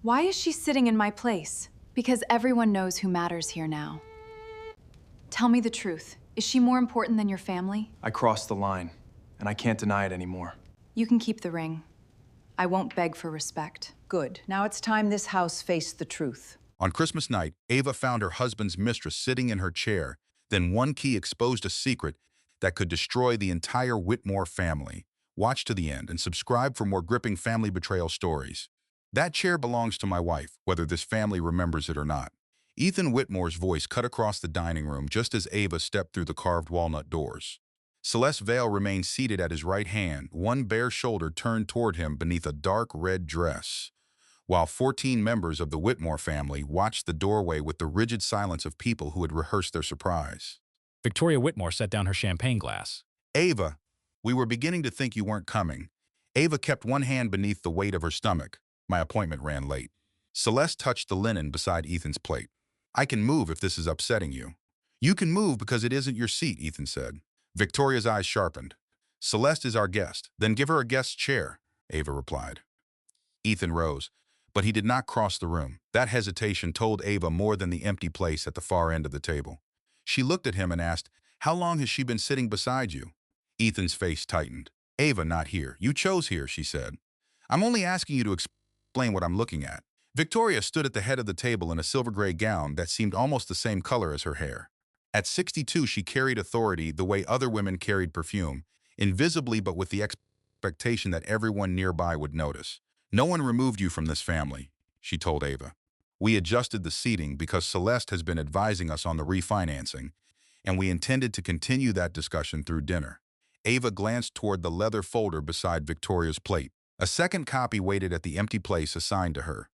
Why is she sitting in my place? Because everyone knows who matters here now. Tell me the truth. Is she more important than your family? I crossed the line, and I can't deny it anymore. You can keep the ring. I won't beg for respect. Good. Now it's time this house faced the truth. On Christmas night, Ava found her husband's mistress sitting in her chair. Then one key exposed a secret that could destroy the entire Whitmore family. Watch to the end and subscribe for more gripping family betrayal stories. That chair belongs to my wife, whether this family remembers it or not. Ethan Whitmore's voice cut across the dining room just as Ava stepped through the carved walnut doors. Celeste Vale remained seated at his right hand, one bare shoulder turned toward him beneath a dark red dress, while 14 members of the Whitmore family watched the doorway with the rigid silence of people who had rehearsed their surprise. Victoria Whitmore set down her champagne glass. Ava, we were beginning to think you weren't coming. Ava kept one hand beneath the weight of her stomach. My appointment ran late. Celeste touched the linen beside Ethan's plate. I can move if this is upsetting you. You can move because it isn't your seat, Ethan said. Victoria's eyes sharpened. Celeste is our guest. Then give her a guest's chair, Ava replied. Ethan rose, but he did not cross the room. That hesitation told Ava more than the empty place at the far end of the table. She looked at him and asked, "How long has she been sitting beside you?" Ethan's face tightened. "Ava, not here. You chose here," she said. "I'm only asking you to explain what I'm looking at." Victoria stood at the head of the table in a silver-gray gown that seemed almost the same color as her hair. At 62, she carried authority the way other women carried perfume, invisibly but with the expectation that everyone nearby would notice. "No one removed you from this family," she told Ava. "We adjusted the seating because Celeste has been advising us on the refinancing, and we intended to continue that discussion through dinner." Ava glanced toward the leather folder beside Victoria's plate. A second copy waited at the empty place assigned to her.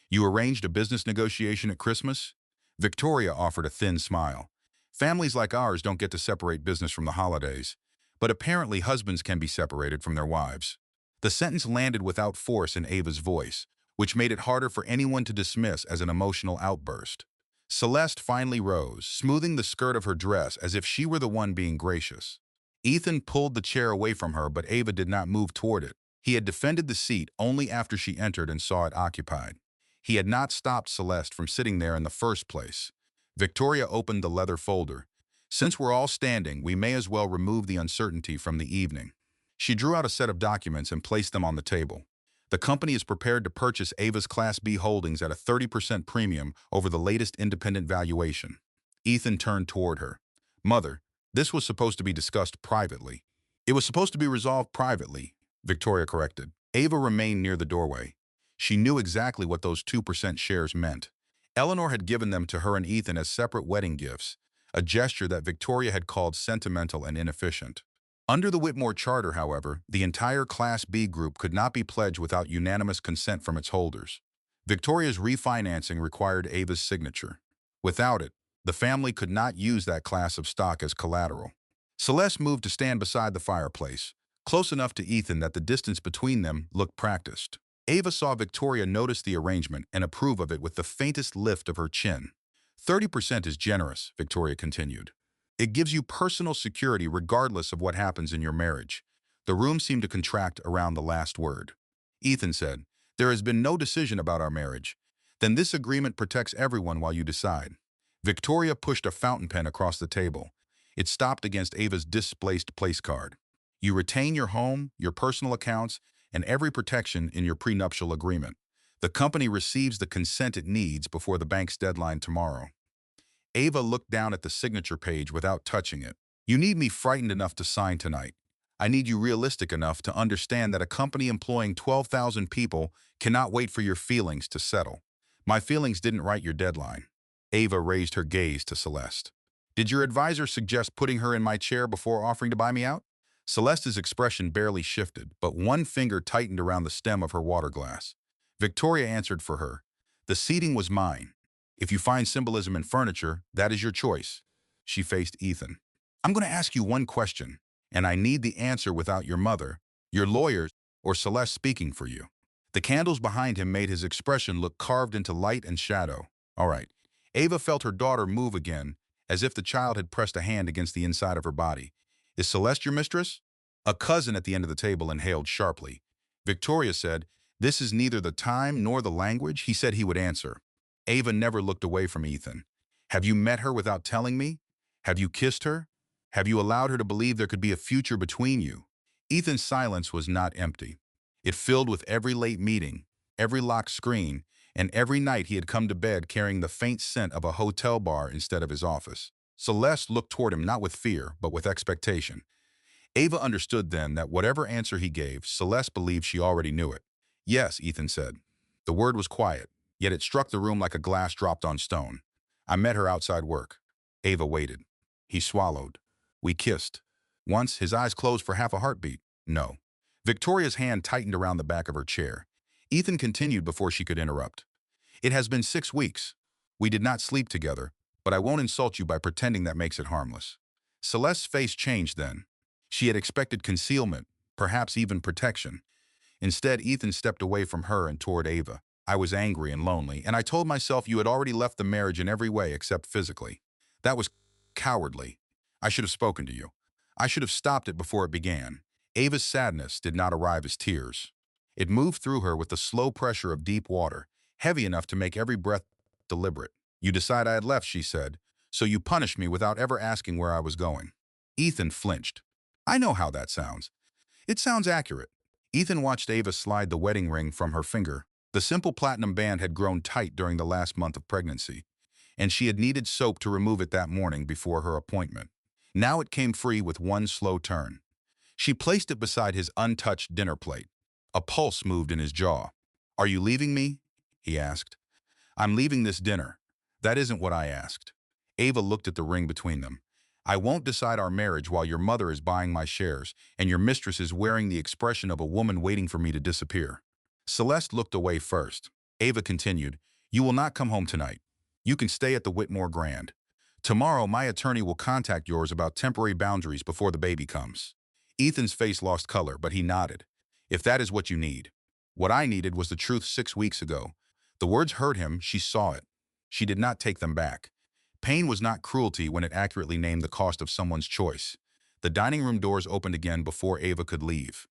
"You arranged a business negotiation at Christmas?" Victoria offered a thin smile. "Families like ours don't get to separate business from the holidays, but apparently husbands can be separated from their wives." The sentence landed without force in Ava's voice, which made it harder for anyone to dismiss as an emotional outburst. Celeste finally rose, smoothing the skirt of her dress as if she were the one being gracious. Ethan pulled the chair away from her, but Ava did not move toward it. He had defended the seat only after she entered and saw it occupied. He had not stopped Celeste from sitting there in the first place. Victoria opened the leather folder. "Since we're all standing, we may as well remove the uncertainty from the evening." She drew out a set of documents and placed them on the table. "The company is prepared to purchase Ava's Class B holdings at a 30% premium over the latest independent valuation." Ethan turned toward her. "Mother, this was supposed to be discussed privately." "It was supposed to be resolved privately," Victoria corrected. Ava remained near the doorway. She knew exactly what those 2% shares meant. Eleanor had given them to her and Ethan as separate wedding gifts, a gesture that Victoria had called sentimental and inefficient. Under the Whitmore Charter, however, the entire Class B group could not be pledged without unanimous consent from its holders. Victoria's refinancing required Ava's signature. Without it, the family could not use that class of stock as collateral. Celeste moved to stand beside the fireplace, close enough to Ethan that the distance between them looked practiced. Ava saw Victoria notice the arrangement and approve of it with the faintest lift of her chin. 30% is generous," Victoria continued. "It gives you personal security regardless of what happens in your marriage." The room seemed to contract around the last word. Ethan said, "There has been no decision about our marriage. Then this agreement protects everyone while you decide." Victoria pushed a fountain pen across the table. It stopped against Ava's displaced place card. "You retain your home, your personal accounts, and every protection in your prenuptial agreement. The company receives the consent it needs before the bank's deadline tomorrow." Ava looked down at the signature page without touching it. "You need me frightened enough to sign tonight. I need you realistic enough to understand that a company employing 12,000 people cannot wait for your feelings to settle. My feelings didn't write your deadline." Ava raised her gaze to Celeste. "Did your advisor suggest putting her in my chair before offering to buy me out?" Celeste's expression barely shifted, but one finger tightened around the stem of her water glass. Victoria answered for her. "The seating was mine. If you find symbolism in furniture, that is your choice." She faced Ethan. "I'm going to ask you one question, and I need the answer without your mother, your lawyers, or Celeste speaking for you." The candles behind him made his expression look carved into light and shadow. "All right." Ava felt her daughter move again, as if the child had pressed a hand against the inside of her body. "Is Celeste your mistress?" A cousin at the end of the table inhaled sharply. Victoria said, This is neither the time nor the language, he said he would answer. Ava never looked away from Ethan. Have you met her without telling me? Have you kissed her? Have you allowed her to believe there could be a future between you? Ethan's silence was not empty. It filled with every late meeting, every locked screen, and every night he had come to bed carrying the faint scent of a hotel bar instead of his office. Celeste looked toward him not with fear, but with expectation. Ava understood then that whatever answer he gave, Celeste believed she already knew it. Yes, Ethan said. The word was quiet, yet it struck the room like a glass dropped on stone. I met her outside work. Ava waited. He swallowed. We kissed. Once, his eyes closed for half a heartbeat. No. Victoria's hand tightened around the back of her chair. Ethan continued before she could interrupt. It has been 6 weeks. We did not sleep together, but I won't insult you by pretending that makes it harmless. Celeste's face changed then. She had expected concealment, perhaps even protection. Instead, Ethan stepped away from her and toward Ava. I was angry and lonely, and I told myself you had already left the marriage in every way except physically. That was cowardly. I should have spoken to you. I should have stopped it before it began. Ava's sadness did not arrive as tears. It moved through her with the slow pressure of deep water, heavy enough to make every breath deliberate. You decide I had left, she said, so you punished me without ever asking where I was going. Ethan flinched. I know how that sounds. It sounds accurate. Ethan watched Ava slide the wedding ring from her finger. The simple platinum band had grown tight during the last month of pregnancy, and she had needed soap to remove it that morning before her appointment. Now it came free with one slow turn. She placed it beside his untouched dinner plate. A pulse moved in his jaw. Are you leaving me? He asked. I'm leaving this dinner. That isn't what I asked. Ava looked at the ring between them. I won't decide our marriage while your mother is buying my shares and your mistress is wearing the expression of a woman waiting for me to disappear. Celeste looked away first. Ava continued, you will not come home tonight. You can stay at the Whitmore Grand. Tomorrow, my attorney will contact yours about temporary boundaries before the baby comes. Ethan's face lost color, but he nodded. If that is what you need. What I needed was the truth 6 weeks ago. The words hurt him, she saw it. She did not take them back. Pain was not cruelty when it accurately named the cost of someone's choice. The dining room doors opened again before Ava could leave.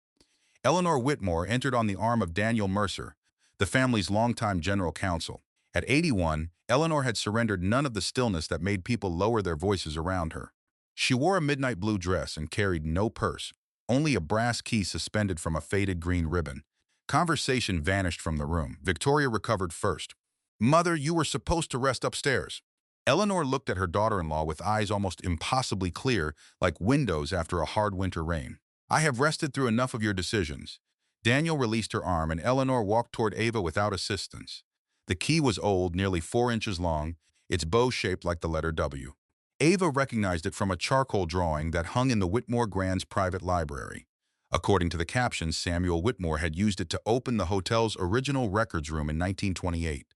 Eleanor Whitmore entered on the arm of Daniel Mercer, the family's longtime general counsel. At 81, Eleanor had surrendered none of the stillness that made people lower their voices around her. She wore a midnight blue dress and carried no purse, only a brass key suspended from a faded green ribbon. Conversation vanished from the room. Victoria recovered first. Mother, you were supposed to rest upstairs. Eleanor looked at her daughter-in-law with eyes almost impossibly clear, like windows after a hard winter rain. I have rested through enough of your decisions. Daniel released her arm and Eleanor walked toward Ava without assistance. The key was old, nearly 4 inches long, its bow shaped like the letter W. Ava recognized it from a charcoal drawing that hung in the Whitmore Grand's private library. According to the caption, Samuel Whitmore had used it to open the hotel's original records room in 1928.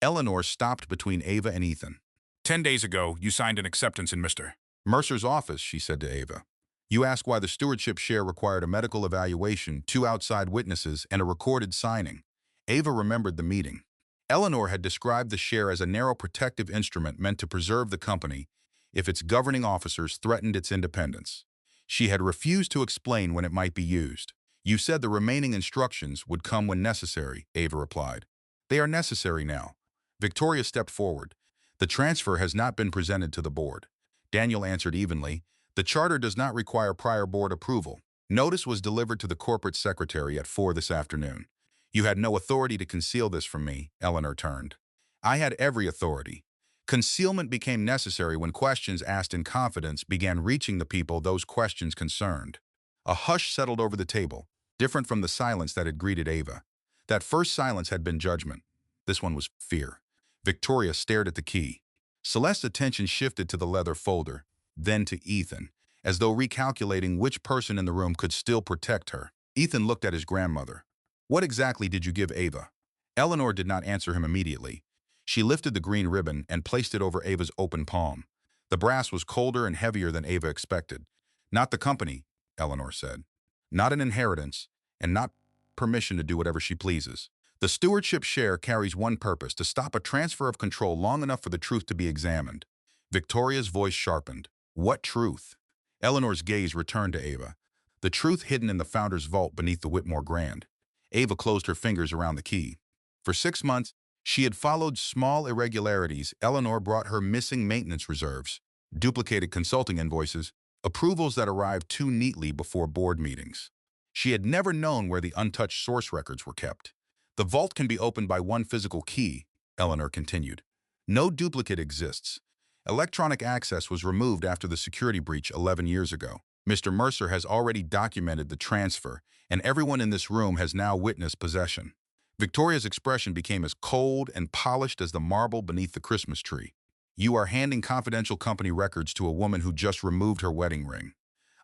Eleanor stopped between Ava and Ethan. 10 days ago, you signed an acceptance in Mr. Mercer's office, she said to Ava. You asked why the stewardship share required a medical evaluation, 2 outside witnesses, and a recorded signing. Ava remembered the meeting. Eleanor had described the share as a narrow protective instrument meant to preserve the company if its governing officers threatened its independence. She had refused to explain when it might be used. You said the remaining instructions would come when necessary, Ava replied. They are necessary now. Victoria stepped forward. The transfer has not been presented to the board. Daniel answered evenly. The charter does not require prior board approval. Notice was delivered to the corporate secretary at 4 this afternoon. You had no authority to conceal this from me, Eleanor turned. I had every authority. Concealment became necessary when questions asked in confidence began reaching the people those questions concerned. A hush settled over the table, different from the silence that had greeted Ava. That first silence had been judgment. This one was fear. Victoria stared at the key. Celeste's attention shifted to the leather folder, then to Ethan, as though recalculating which person in the room could still protect her. Ethan looked at his grandmother. What exactly did you give Ava? Eleanor did not answer him immediately. She lifted the green ribbon and placed it over Ava's open palm. The brass was colder and heavier than Ava expected. Not the company, Eleanor said. Not an inheritance, and not permission to do whatever she pleases. The stewardship share carries one purpose, to stop a transfer of control long enough for the truth to be examined. Victoria's voice sharpened. What truth? Eleanor's gaze returned to Ava. The truth hidden in the founder's vault beneath the Whitmore Grand. Ava closed her fingers around the key. For 6 months, she had followed small irregularities. Eleanor brought her missing maintenance reserves, duplicated consulting invoices, approvals that arrived too neatly before board meetings. She had never known where the untouched source records were kept. The vault can be opened by one physical key, Eleanor continued. No duplicate exists. Electronic access was removed after the security breach 11 years ago. Mr. Mercer has already documented the transfer, and everyone in this room has now witnessed possession. Victoria's expression became as cold and polished as the marble beneath the Christmas tree. You are handing confidential company records to a woman who just removed her wedding ring.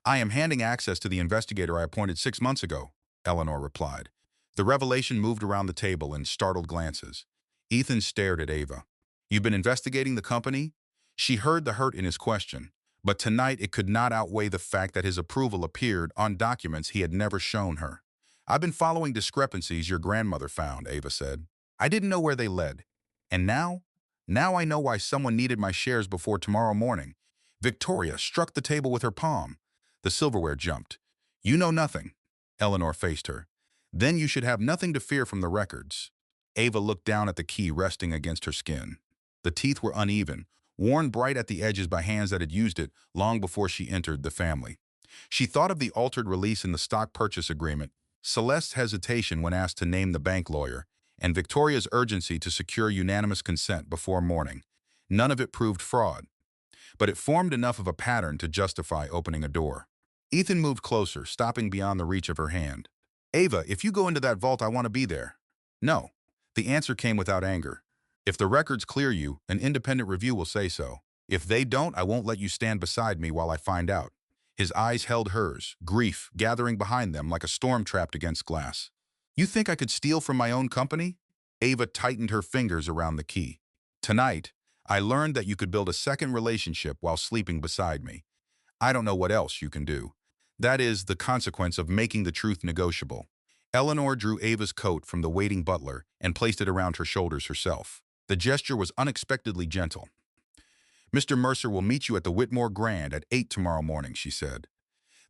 I am handing access to the investigator I appointed 6 months ago, Eleanor replied. The revelation moved around the table in startled glances. Ethan stared at Ava. You've been investigating the company? She heard the hurt in his question, but tonight it could not outweigh the fact that his approval appeared on documents he had never shown her. I've been following discrepancies your grandmother found, Ava said. I didn't know where they led. And now I know why someone needed my shares before tomorrow morning. Victoria struck the table with her palm. The silverware jumped. You know nothing. Eleanor faced her. Then you should have nothing to fear from the records. Ava looked down at the key resting against her skin. The teeth were uneven, worn bright at the edges by hands that had used it long before she entered the family. She thought of the altered release in the stock purchase agreement, Celeste's hesitation when asked to name the bank lawyer, and Victoria's urgency to secure unanimous consent before morning. None of it proved fraud, but it formed enough of a pattern to justify opening a door. Ethan moved closer, stopping beyond the reach of her hand. Ava, if you go into that vault, I want to be there. No. The answer came without anger. If the records clear you, an independent review will say so. If they don't, I won't let you stand beside me while I find out. His eyes held hers, grief gathering behind them like a storm trapped against glass. You think I could steal from my own company? Ava tightened her fingers around the key. Tonight, I learned that you could build a second relationship while sleeping beside me. I don't know what else you can do. That is the consequence of making the truth negotiable. Eleanor drew Ava's coat from the waiting butler and placed it around her shoulders herself. The gesture was unexpectedly gentle. Mr. Mercer will meet you at the Whitmore Grand at 8 tomorrow morning, she said.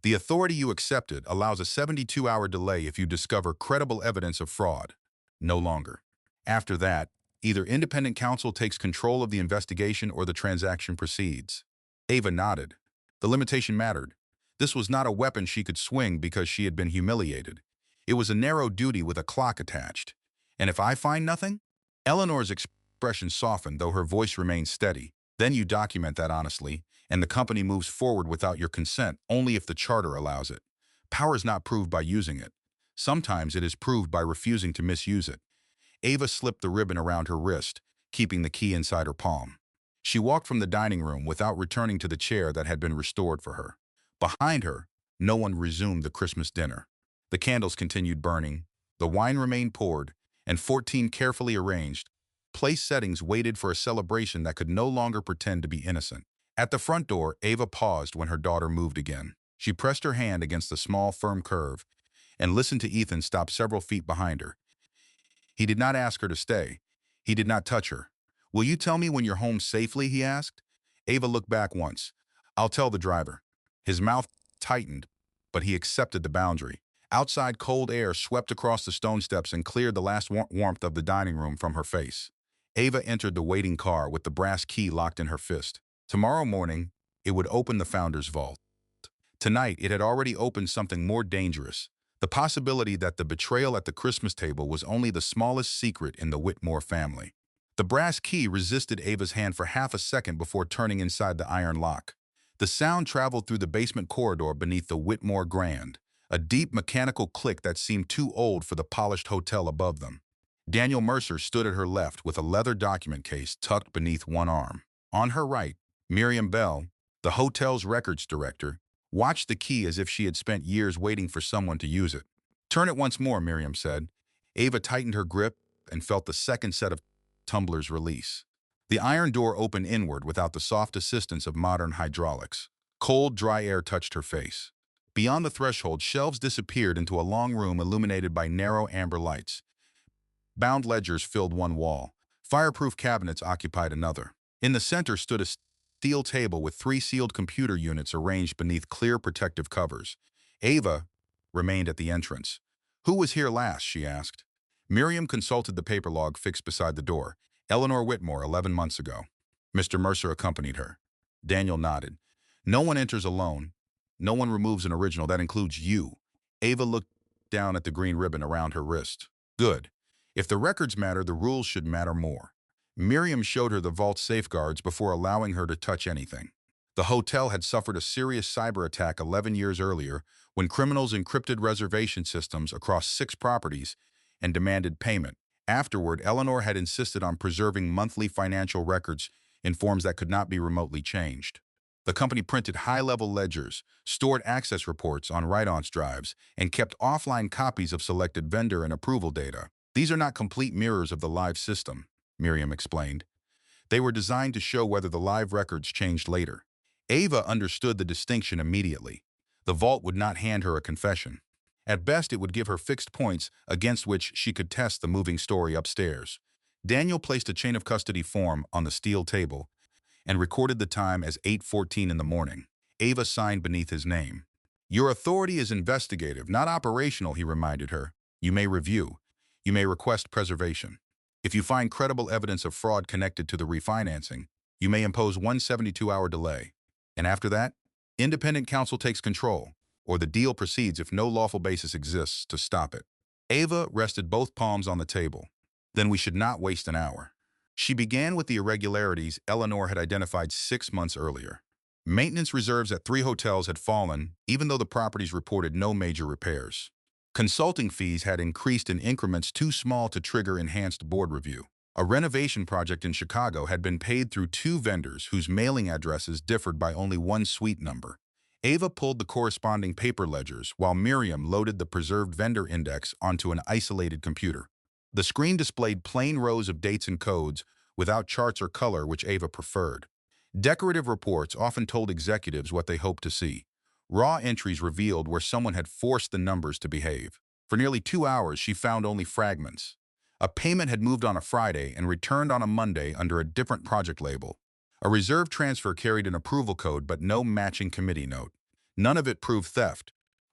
The authority you accepted allows a 72-hour delay if you discover credible evidence of fraud. No longer. After that, either independent counsel takes control of the investigation or the transaction proceeds. Ava nodded. The limitation mattered. This was not a weapon she could swing because she had been humiliated. It was a narrow duty with a clock attached. And if I find nothing? Eleanor's expression softened, though her voice remained steady. Then you document that honestly, and the company moves forward without your consent only if the charter allows it. Power is not proved by using it. Sometimes it is proved by refusing to misuse it. Ava slipped the ribbon around her wrist, keeping the key inside her palm. She walked from the dining room without returning to the chair that had been restored for her. Behind her, no one resumed the Christmas dinner. The candles continued burning, the wine remained poured, and 14 carefully arranged place settings waited for a celebration that could no longer pretend to be innocent. At the front door, Ava paused when her daughter moved again. She pressed her hand against the small, firm curve and listened to Ethan stop several feet behind her. He did not ask her to stay. He did not touch her. Will you tell me when you're home safely, he asked. Ava looked back once. I'll tell the driver. His mouth tightened, but he accepted the boundary. Outside, cold air swept across the stone steps and cleared the last warmth of the dining room from her face. Ava entered the waiting car with the brass key locked in her fist. Tomorrow morning, it would open the founder's vault. Tonight, it had already opened something more dangerous, the possibility that the betrayal at the Christmas table was only the smallest secret in the Whitmore family. The brass key resisted Ava's hand for half a second before turning inside the iron lock. The sound traveled through the basement corridor beneath the Whitmore Grand, a deep mechanical click that seemed too old for the polished hotel above them. Daniel Mercer stood at her left with a leather document case tucked beneath one arm. On her right, Miriam Bell, the hotel's records director, watched the key as if she had spent years waiting for someone to use it. Turn it once more, Miriam said. Ava tightened her grip and felt the second set of tumblers release. The iron door opened inward without the soft assistance of modern hydraulics. Cold, dry air touched her face. Beyond the threshold, shelves disappeared into a long room illuminated by narrow amber lights. Bound ledgers filled one wall. Fireproof cabinets occupied another. In the center stood a steel table with 3 sealed computer units arranged beneath clear protective covers. Ava remained at the entrance. Who was here last, she asked. Miriam consulted the paper log fixed beside the door. Eleanor Whitmore, 11 months ago. Mr. Mercer accompanied her. Daniel nodded. No one enters alone. No one removes an original. That includes you. Ava looked down at the green ribbon around her wrist. Good. If the records matter, the rules should matter more. Miriam showed her the vault's safeguards before allowing her to touch anything. The hotel had suffered a serious cyber attack 11 years earlier when criminals encrypted reservation systems across 6 properties and demanded payment. Afterward, Eleanor had insisted on preserving monthly financial records in forms that could not be remotely changed. The company printed high-level ledgers, stored access reports on write-ons drives, and kept offline copies of selected vendor and approval data. These are not complete mirrors of the live system, Miriam explained. They were designed to show whether the live records changed later. Ava understood the distinction immediately. The vault would not hand her a confession. At best, it would give her fixed points against which she could test the moving story upstairs. Daniel placed a chain of custody form on the steel table and recorded the time as 8:14 in the morning. Ava signed beneath his name. Your authority is investigative, not operational, he reminded her. You may review. You may request preservation. If you find credible evidence of fraud connected to the refinancing, you may impose 172-hour delay. And after that, independent counsel takes control, or the deal proceeds if no lawful basis exists to stop it. Ava rested both palms on the table. Then we should not waste an hour. She began with the irregularities Eleanor had identified 6 months earlier. Maintenance reserves at 3 hotels had fallen, even though the properties reported no major repairs. Consulting fees had increased in increments too small to trigger enhanced board review. A renovation project in Chicago had been paid through 2 vendors whose mailing addresses differed by only 1 suite number. Ava pulled the corresponding paper ledgers while Miriam loaded the preserved vendor index onto an isolated computer. The screen displayed plain rows of dates and codes without charts or color, which Ava preferred. Decorative reports often told executives what they hoped to see. Raw entries revealed where someone had forced the numbers to behave. For nearly 2 hours, she found only fragments. A payment had moved on a Friday and returned on a Monday under a different project label. A reserve transfer carried an approval code but no matching committee note. None of it proved theft.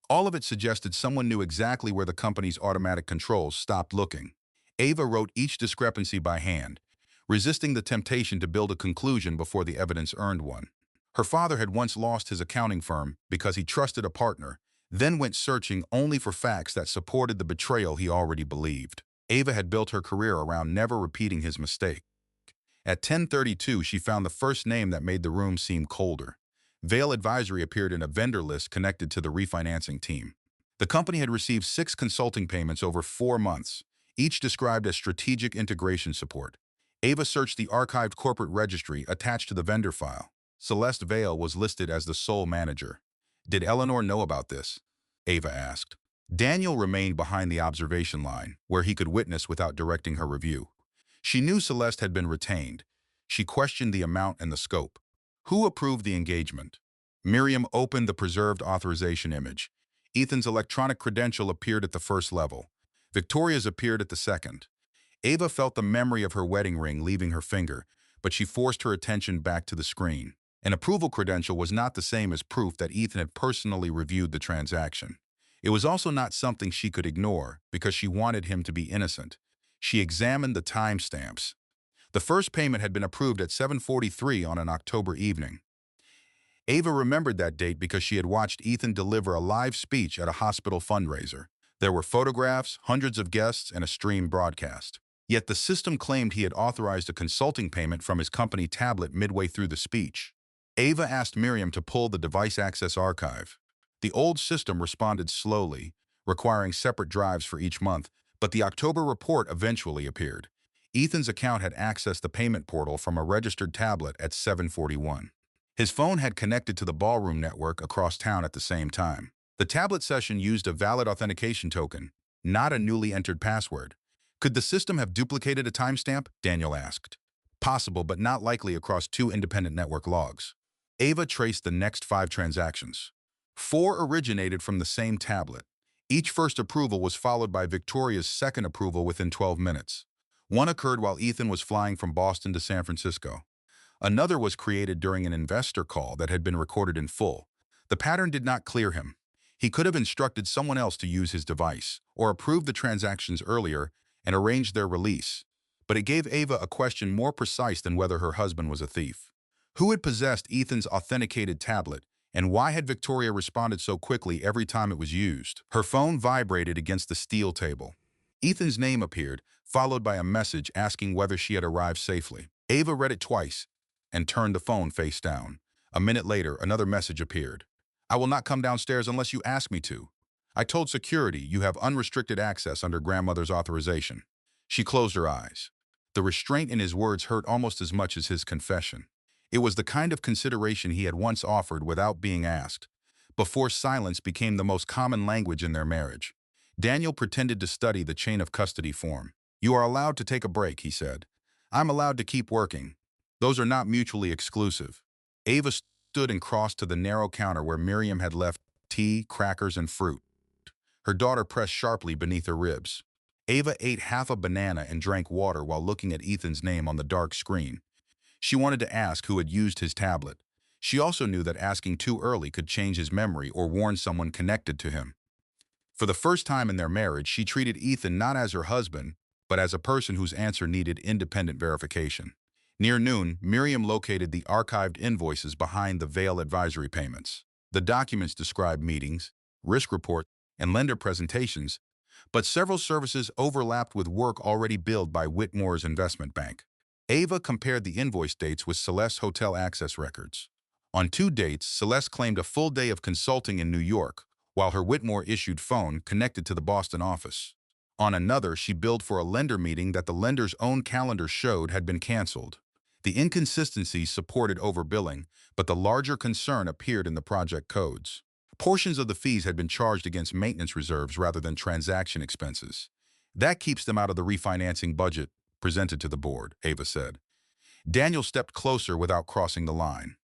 All of it suggested someone knew exactly where the company's automatic controls stopped looking. Ava wrote each discrepancy by hand, resisting the temptation to build a conclusion before the evidence earned one. Her father had once lost his accounting firm because he trusted a partner, then went searching only for facts that supported the betrayal he already believed. Ava had built her career around never repeating his mistake. At 10:32, she found the first name that made the room seem colder. Vail Advisory appeared in a vendor list connected to the refinancing team. The company had received 6 consulting payments over 4 months, each described as strategic integration support. Ava searched the archived corporate registry attached to the vendor file. Celeste Vail was listed as the sole manager. Did Eleanor know about this? Ava asked. Daniel remained behind the observation line, where he could witness without directing her review. She knew Celeste had been retained. She questioned the amount and the scope. Who approved the engagement? Miriam opened the preserved authorization image. Ethan's electronic credential appeared at the first level. Victoria's appeared at the second. Ava felt the memory of her wedding ring leaving her finger, but she forced her attention back to the screen. An approval credential was not the same as proof that Ethan had personally reviewed the transaction. It was also not something she could ignore because she wanted him to be innocent. She examined the timestamps. The first payment had been approved at 7:43 on an October evening. Ava remembered that date because she had watched Ethan deliver a live speech at a hospital fundraiser. There were photographs, hundreds of guests, and a streamed broadcast. Yet the system claimed he had authorized a consulting payment from his company tablet midway through the speech. Ava asked Miriam to pull the device access archive. The old system responded slowly, requiring separate drives for each month, but the October report eventually appeared. Ethan's account had accessed the payment portal from a registered tablet at 7:41. His phone had connected to the ballroom network across town at the same time. The tablet session used a valid authentication token, not a newly entered password. Could the system have duplicated a timestamp? Daniel asked. Possible, but not likely across 2 independent network logs. Ava traced the next 5 transactions. 4 originated from the same tablet. Each first approval was followed by Victoria's second approval within 12 minutes. One occurred while Ethan was flying from Boston to San Francisco. Another was created during an investor call that had been recorded in full. The pattern did not clear him. He could have instructed someone else to use his device, or approved the transactions earlier and arranged their release. But it gave Ava a question more precise than whether her husband was a thief. Who had possessed Ethan's authenticated tablet, and why had Victoria responded so quickly every time it was used? Her phone vibrated against the steel table. Ethan's name appeared, followed by a message asking whether she had arrived safely. Ava read it twice and turned the phone face down. A minute later, another message appeared. I will not come downstairs unless you ask me to. I told security you have unrestricted access under grandmother's authorization. She closed her eyes. The restraint in his words hurt almost as much as his confession. It was the kind of consideration he had once offered without being asked, before silence became the most common language in their marriage. Daniel pretended to study the chain of custody form. You are allowed to take a break, he said. I'm allowed to keep working. Those are not mutually exclusive. Ava stood and crossed to the narrow counter where Miriam had left tea, crackers, and fruit. Her daughter pressed sharply beneath her ribs. Ava ate half a banana and drank water while looking at Ethan's name on the dark screen. She wanted to ask who had used his tablet. She also knew that asking too early could change his memory or warn someone connected to him. For the first time in their marriage, she treated Ethan not as her husband, but as a person whose answer needed independent verification. Near noon, Miriam located the archived invoices behind the Vail advisory payments. The documents described meetings, risk reports, and lender presentations, but several services overlapped with work already billed by Whitmore's investment bank. Ava compared the invoice dates with Celeste's hotel access records. On 2 dates, Celeste claimed a full day of consulting in New York, while her Whitmore-issued phone connected to the Boston office. On another, she billed for a lender meeting that the lender's own calendar showed had been canceled. The inconsistencies supported overbilling, but the larger concern appeared in the project codes. Portions of the fees had been charged against maintenance reserves rather than transaction expenses. That keeps them out of the refinancing budget presented to the board, Ava said. Daniel stepped closer without crossing the line.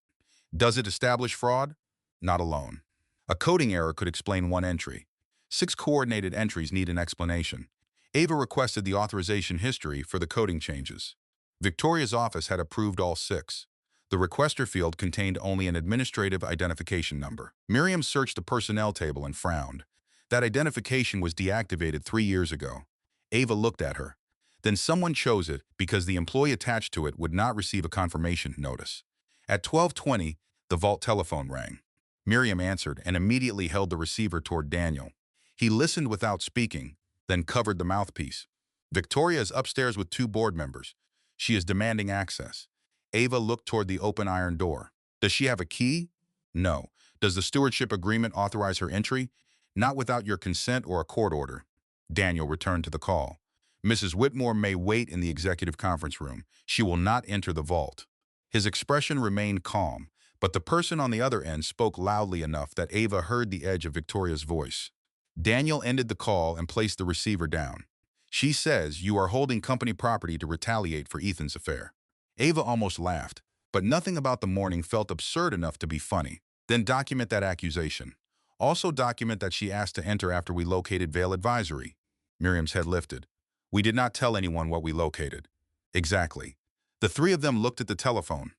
Does it establish fraud? Not alone. A coding error could explain one entry. 6 coordinated entries need an explanation. Ava requested the authorization history for the coding changes. Victoria's office had approved all 6. The requester field contained only an administrative identification number. Miriam searched the personnel table and frowned. That identification was deactivated 3 years ago. Ava looked at her. Then someone chose it because the employee attached to it would not receive a confirmation notice. At 12:20, the vault telephone rang. Miriam answered and immediately held the receiver toward Daniel. He listened without speaking, then covered the mouthpiece. Victoria is upstairs with 2 board members. She is demanding access. Ava looked toward the open iron door. Does she have a key? No. Does the stewardship agreement authorize her entry? Not without your consent or a court order. Daniel returned to the call. Mrs. Whitmore may wait in the executive conference room. She will not enter the vault. His expression remained calm, but the person on the other end spoke loudly enough that Ava heard the edge of Victoria's voice. Daniel ended the call and placed the receiver down. She says you are holding company property to retaliate for Ethan's affair. Ava almost laughed, but nothing about the morning felt absurd enough to be funny. Then document that accusation. Also document that she asked to enter after we located Vail Advisory. Miriam's head lifted. We did not tell anyone what we located. Exactly. The 3 of them looked at the telephone.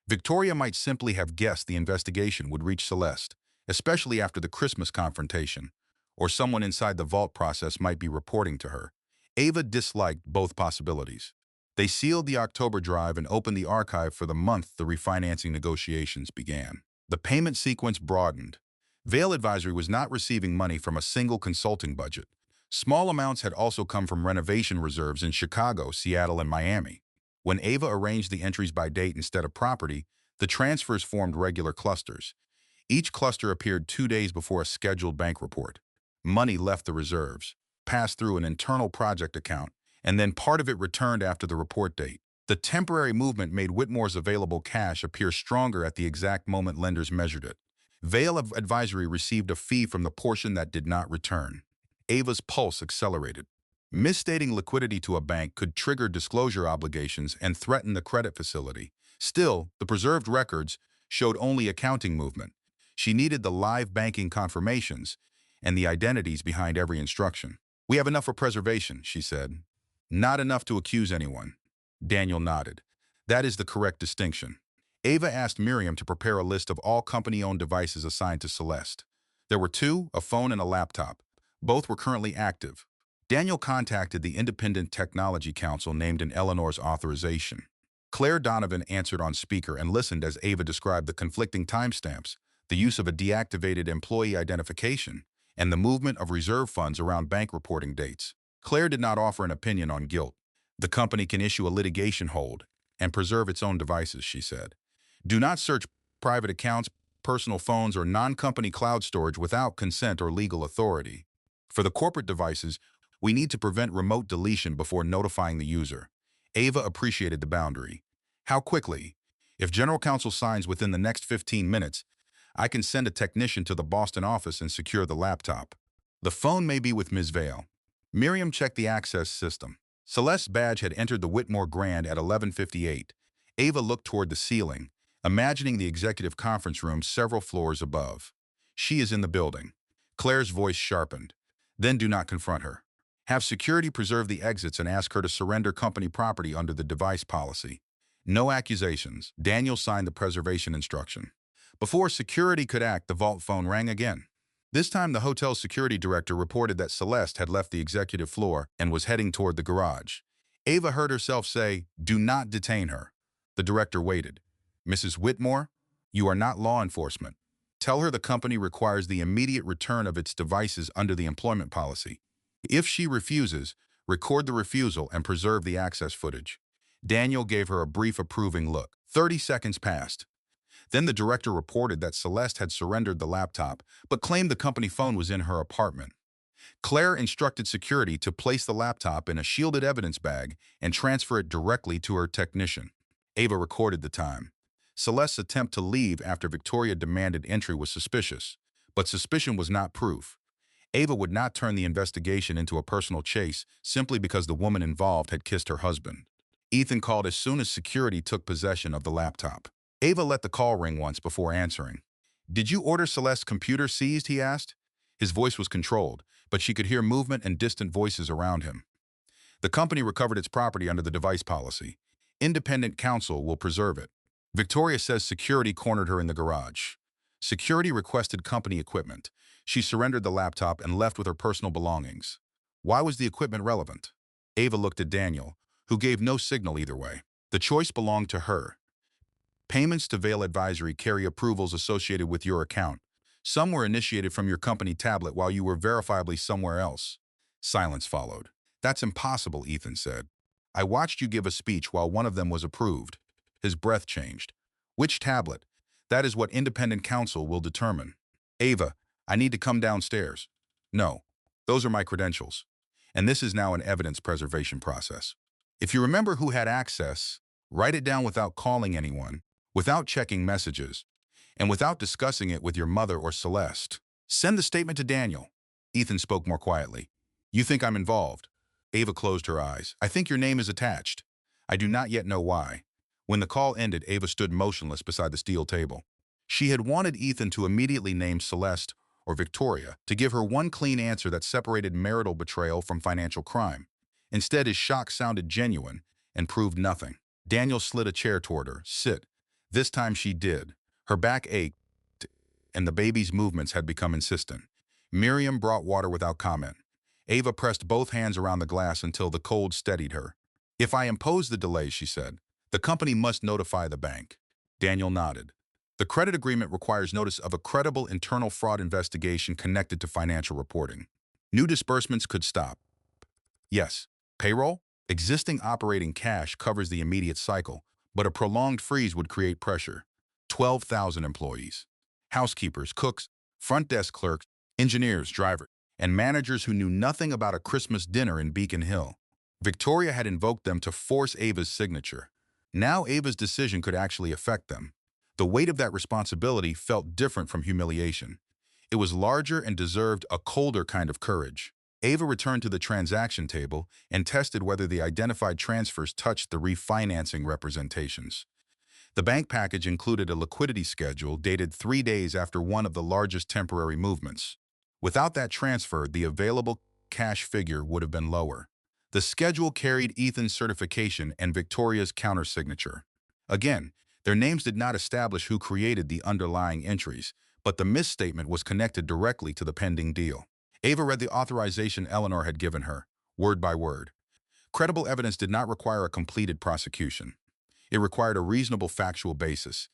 Victoria might simply have guessed the investigation would reach Celeste, especially after the Christmas confrontation, or someone inside the vault process might be reporting to her. Ava disliked both possibilities. They sealed the October drive and opened the archive for the month the refinancing negotiations began. The payment sequence broadened. Vail Advisory was not receiving money from a single consulting budget. Small amounts had also come from renovation reserves in Chicago, Seattle, and Miami. When Ava arranged the entries by date instead of property, the transfers formed regular clusters. Each cluster appeared 2 days before a scheduled bank report. Money left the reserves, passed through an internal project account, and then part of it returned after the report date. The temporary movement made Whitmore's available cash appear stronger at the exact moment lenders measured it. Vail Advisory received a fee from the portion that did not return. Ava's pulse accelerated. Misstating liquidity to a bank could trigger disclosure obligations and threaten the credit facility. Still, the preserved records showed only accounting movement. She needed the live banking confirmations and the identities behind every instruction. We have enough for preservation, she said. Not enough to accuse anyone. Daniel nodded. That is the correct distinction. Ava asked Miriam to prepare a list of all company-owned devices assigned to Celeste. There were two, a phone and a laptop. Both were currently active. Daniel contacted the Independent Technology Council named in Eleanor's authorization. Claire Donovan answered on speaker and listened as Ava described the conflicting timestamps, the use of a deactivated employee identification, and the movement of reserve funds around bank reporting dates. Claire did not offer an opinion on guilt. The company can issue a litigation hold and preserve its own devices, she said. Do not search private accounts, personal phones, or non-company cloud storage without consent or legal authority. For the corporate devices, we need to prevent remote deletion before notifying the user. Ava appreciated the boundary. How quickly? If General Counsel signs within the next 15 minutes, I can send a technician to the Boston office and secure the laptop. The phone may be with Ms. Vale. Miriam checked the access system. Celeste's badge had entered the Whitmore Grand at 11:58. Ava looked toward the ceiling, imagining the executive conference room several floors above. She is in the building. Claire's voice sharpened. Then do not confront her. Have security preserve the exits and ask her to surrender company property under the device policy. No accusations. Daniel signed the preservation instruction. Before security could act, the vault phone rang again. This time, the hotel's security director reported that Celeste had left the executive floor and was heading toward the garage. Ava heard herself say, "Do not detain her." The director waited. "Mrs. Whitmore, you are not law enforcement. Tell her the company requires the immediate return of its devices under the employment policy. If she refuses, record the refusal and preserve the access footage." Daniel gave her a brief approving look. 30 seconds passed. Then the director reported that Celeste had surrendered the laptop, but claimed the company phone was in her apartment. Claire instructed security to place the laptop in a shielded evidence bag and transfer it directly to her technician. Ava recorded the time. Celeste's attempt to leave after Victoria demanded entry was suspicious, but suspicion was not proof. Ava would not turn the investigation into a personal chase simply because the woman involved had kissed her husband. Ethan called as soon as security took possession of the laptop. Ava let the call ring once before answering. "Did you order Celeste's computer seized?" he asked. His voice was controlled, but she could hear movement and distant voices around him. "The company recovered its property under the device policy. Independent counsel will preserve it. Victoria says security cornered her in the garage. Security requested company equipment. She surrendered the laptop and left with her personal belongings. Why was the equipment relevant?" Ava looked at Daniel, who gave no signal either way. The choice belonged to her. Payments to Vale Advisory carry approvals associated with your account. Some were initiated from your company tablet while you were verifiably somewhere else. Silence followed. "That's impossible," Ethan said. "I watched you give a speech while one of them was approved." His breath changed. "Which tablet? That is what independent counsel will determine." "Ava, I need to come downstairs." "No, those are my credentials. And this is now an evidence preservation process. If you remember who had access, write it down without calling anyone, without checking messages, and without discussing it with your mother or Celeste. Send the statement to Daniel." Ethan spoke more quietly. "You think I'm involved?" Ava closed her eyes. "I think your name is attached. I do not yet know why." When the call ended, Ava stood motionless beside the steel table. She had wanted Ethan to immediately name Celeste or Victoria, to give her one clean answer that separated marital betrayal from financial crime. Instead, his shock sounded genuine and proved nothing. Daniel slid a chair toward her. "Sit." This time she did. Her back ached, and the baby's movements had become insistent. Miriam brought water without comment. Ava pressed both hands around the glass until the cold steadied her. "If I impose the delay," she said, "the company must notify the bank." Daniel nodded. "The credit agreement requires notice of a credible internal fraud investigation connected to financial reporting. New disbursements could stop." "Yes. Payroll? Existing operating cash covers the immediate cycle, but a prolonged freeze would create pressure. 12,000 employees. Housekeepers, cooks, front desk clerks, engineers, drivers, and managers who knew nothing about a Christmas dinner in Beacon Hill. Victoria had invoked them to force Ava's signature. Now Ava's decision could actually affect them. The weight of that responsibility felt different from humiliation. It was larger and deserved a colder kind of courage. Ava returned to the transaction table and tested whether the identified transfers touched the refinancing representations. The bank package included a liquidity schedule dated 3 days after one of the largest temporary movements. Without that transfer, the available cash figure would have been lower. The schedule carried Ethan's certification and Victoria's countersignature. Again, their names did not establish who created the underlying entries, but the misstatement was connected directly to the pending deal. Ava read the authorization Eleanor had given her, word by word. Credible evidence did not require a completed prosecution. It required a reasonable factual basis,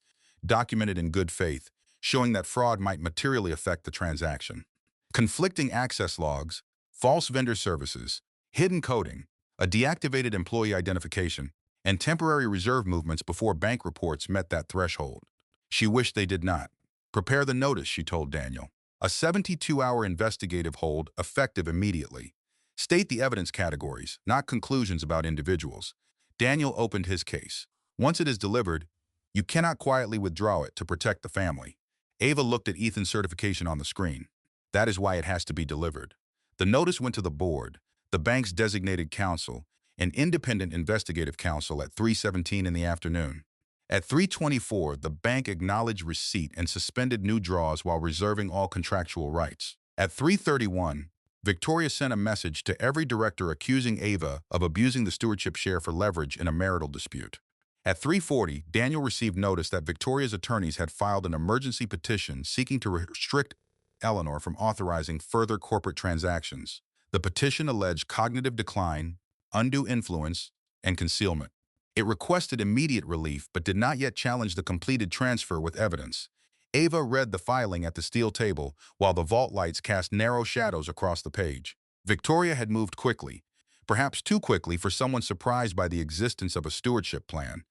documented in good faith, showing that fraud might materially affect the transaction. Conflicting access logs, false vendor services, hidden coding, a deactivated employee identification, and temporary reserve movements before bank reports met that threshold. She wished they did not. Prepare the notice, she told Daniel. A 72-hour investigative hold, effective immediately. State the evidence categories, not conclusions about individuals. Daniel opened his case. Once it is delivered, you cannot quietly withdraw it to protect the family. Ava looked at Ethan's certification on the screen. That is why it has to be delivered. The notice went to the board, the bank's designated counsel, an independent investigative counsel at 3:17 in the afternoon. At 3:24, the bank acknowledged receipt and suspended new draws while reserving all contractual rights. At 3:31, Victoria sent a message to every director accusing Ava of abusing the stewardship share for leverage in a marital dispute. At 3:40, Daniel received notice that Victoria's attorneys had filed an emergency petition seeking to restrict Eleanor from authorizing further corporate transactions. The petition alleged cognitive decline, undue influence, and concealment. It requested immediate relief but did not yet challenge the completed transfer with evidence. Ava read the filing at the steel table while the vault lights cast narrow shadows across the page. Victoria had moved quickly, perhaps too quickly for someone surprised by the existence of a stewardship plan.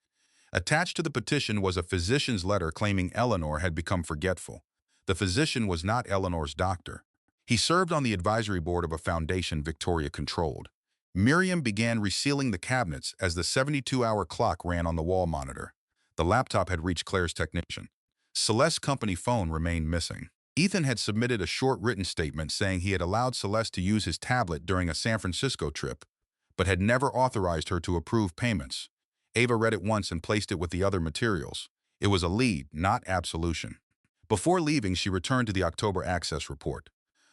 Attached to the petition was a physician's letter claiming Eleanor had become forgetful. The physician was not Eleanor's doctor. He served on the advisory board of a foundation Victoria controlled. Miriam began resealing the cabinets as the 72-hour clock ran on the wall monitor. The laptop had reached Claire's technician. Celeste's company phone remained missing. Ethan had submitted a short written statement saying he had allowed Celeste to use his tablet during a San Francisco trip, but had never authorized her to approve payments. Ava read it once and placed it with the other materials. It was a lead, not absolution. Before leaving, she returned to the October access report.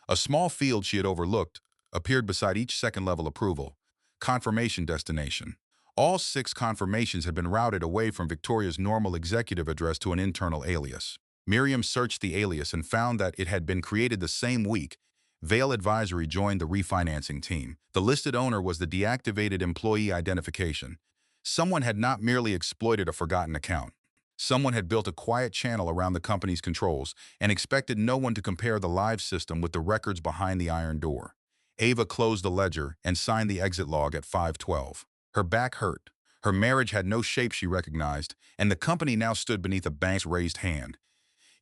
A small field she had overlooked appeared beside each second-level approval. Confirmation destination. All 6 confirmations had been routed away from Victoria's normal executive address to an internal alias. Miriam searched the alias and found that it had been created the same week. Vail Advisory joined the refinancing team. The listed owner was the deactivated employee identification. Someone had not merely exploited a forgotten account. Someone had built a quiet channel around the company's controls and expected no one to compare the live system with the records behind the iron door. Ava closed the ledger and signed the exit log at 5:12. Her back hurt. Her marriage had no shape she recognized, and the company now stood beneath a bank's raised hand.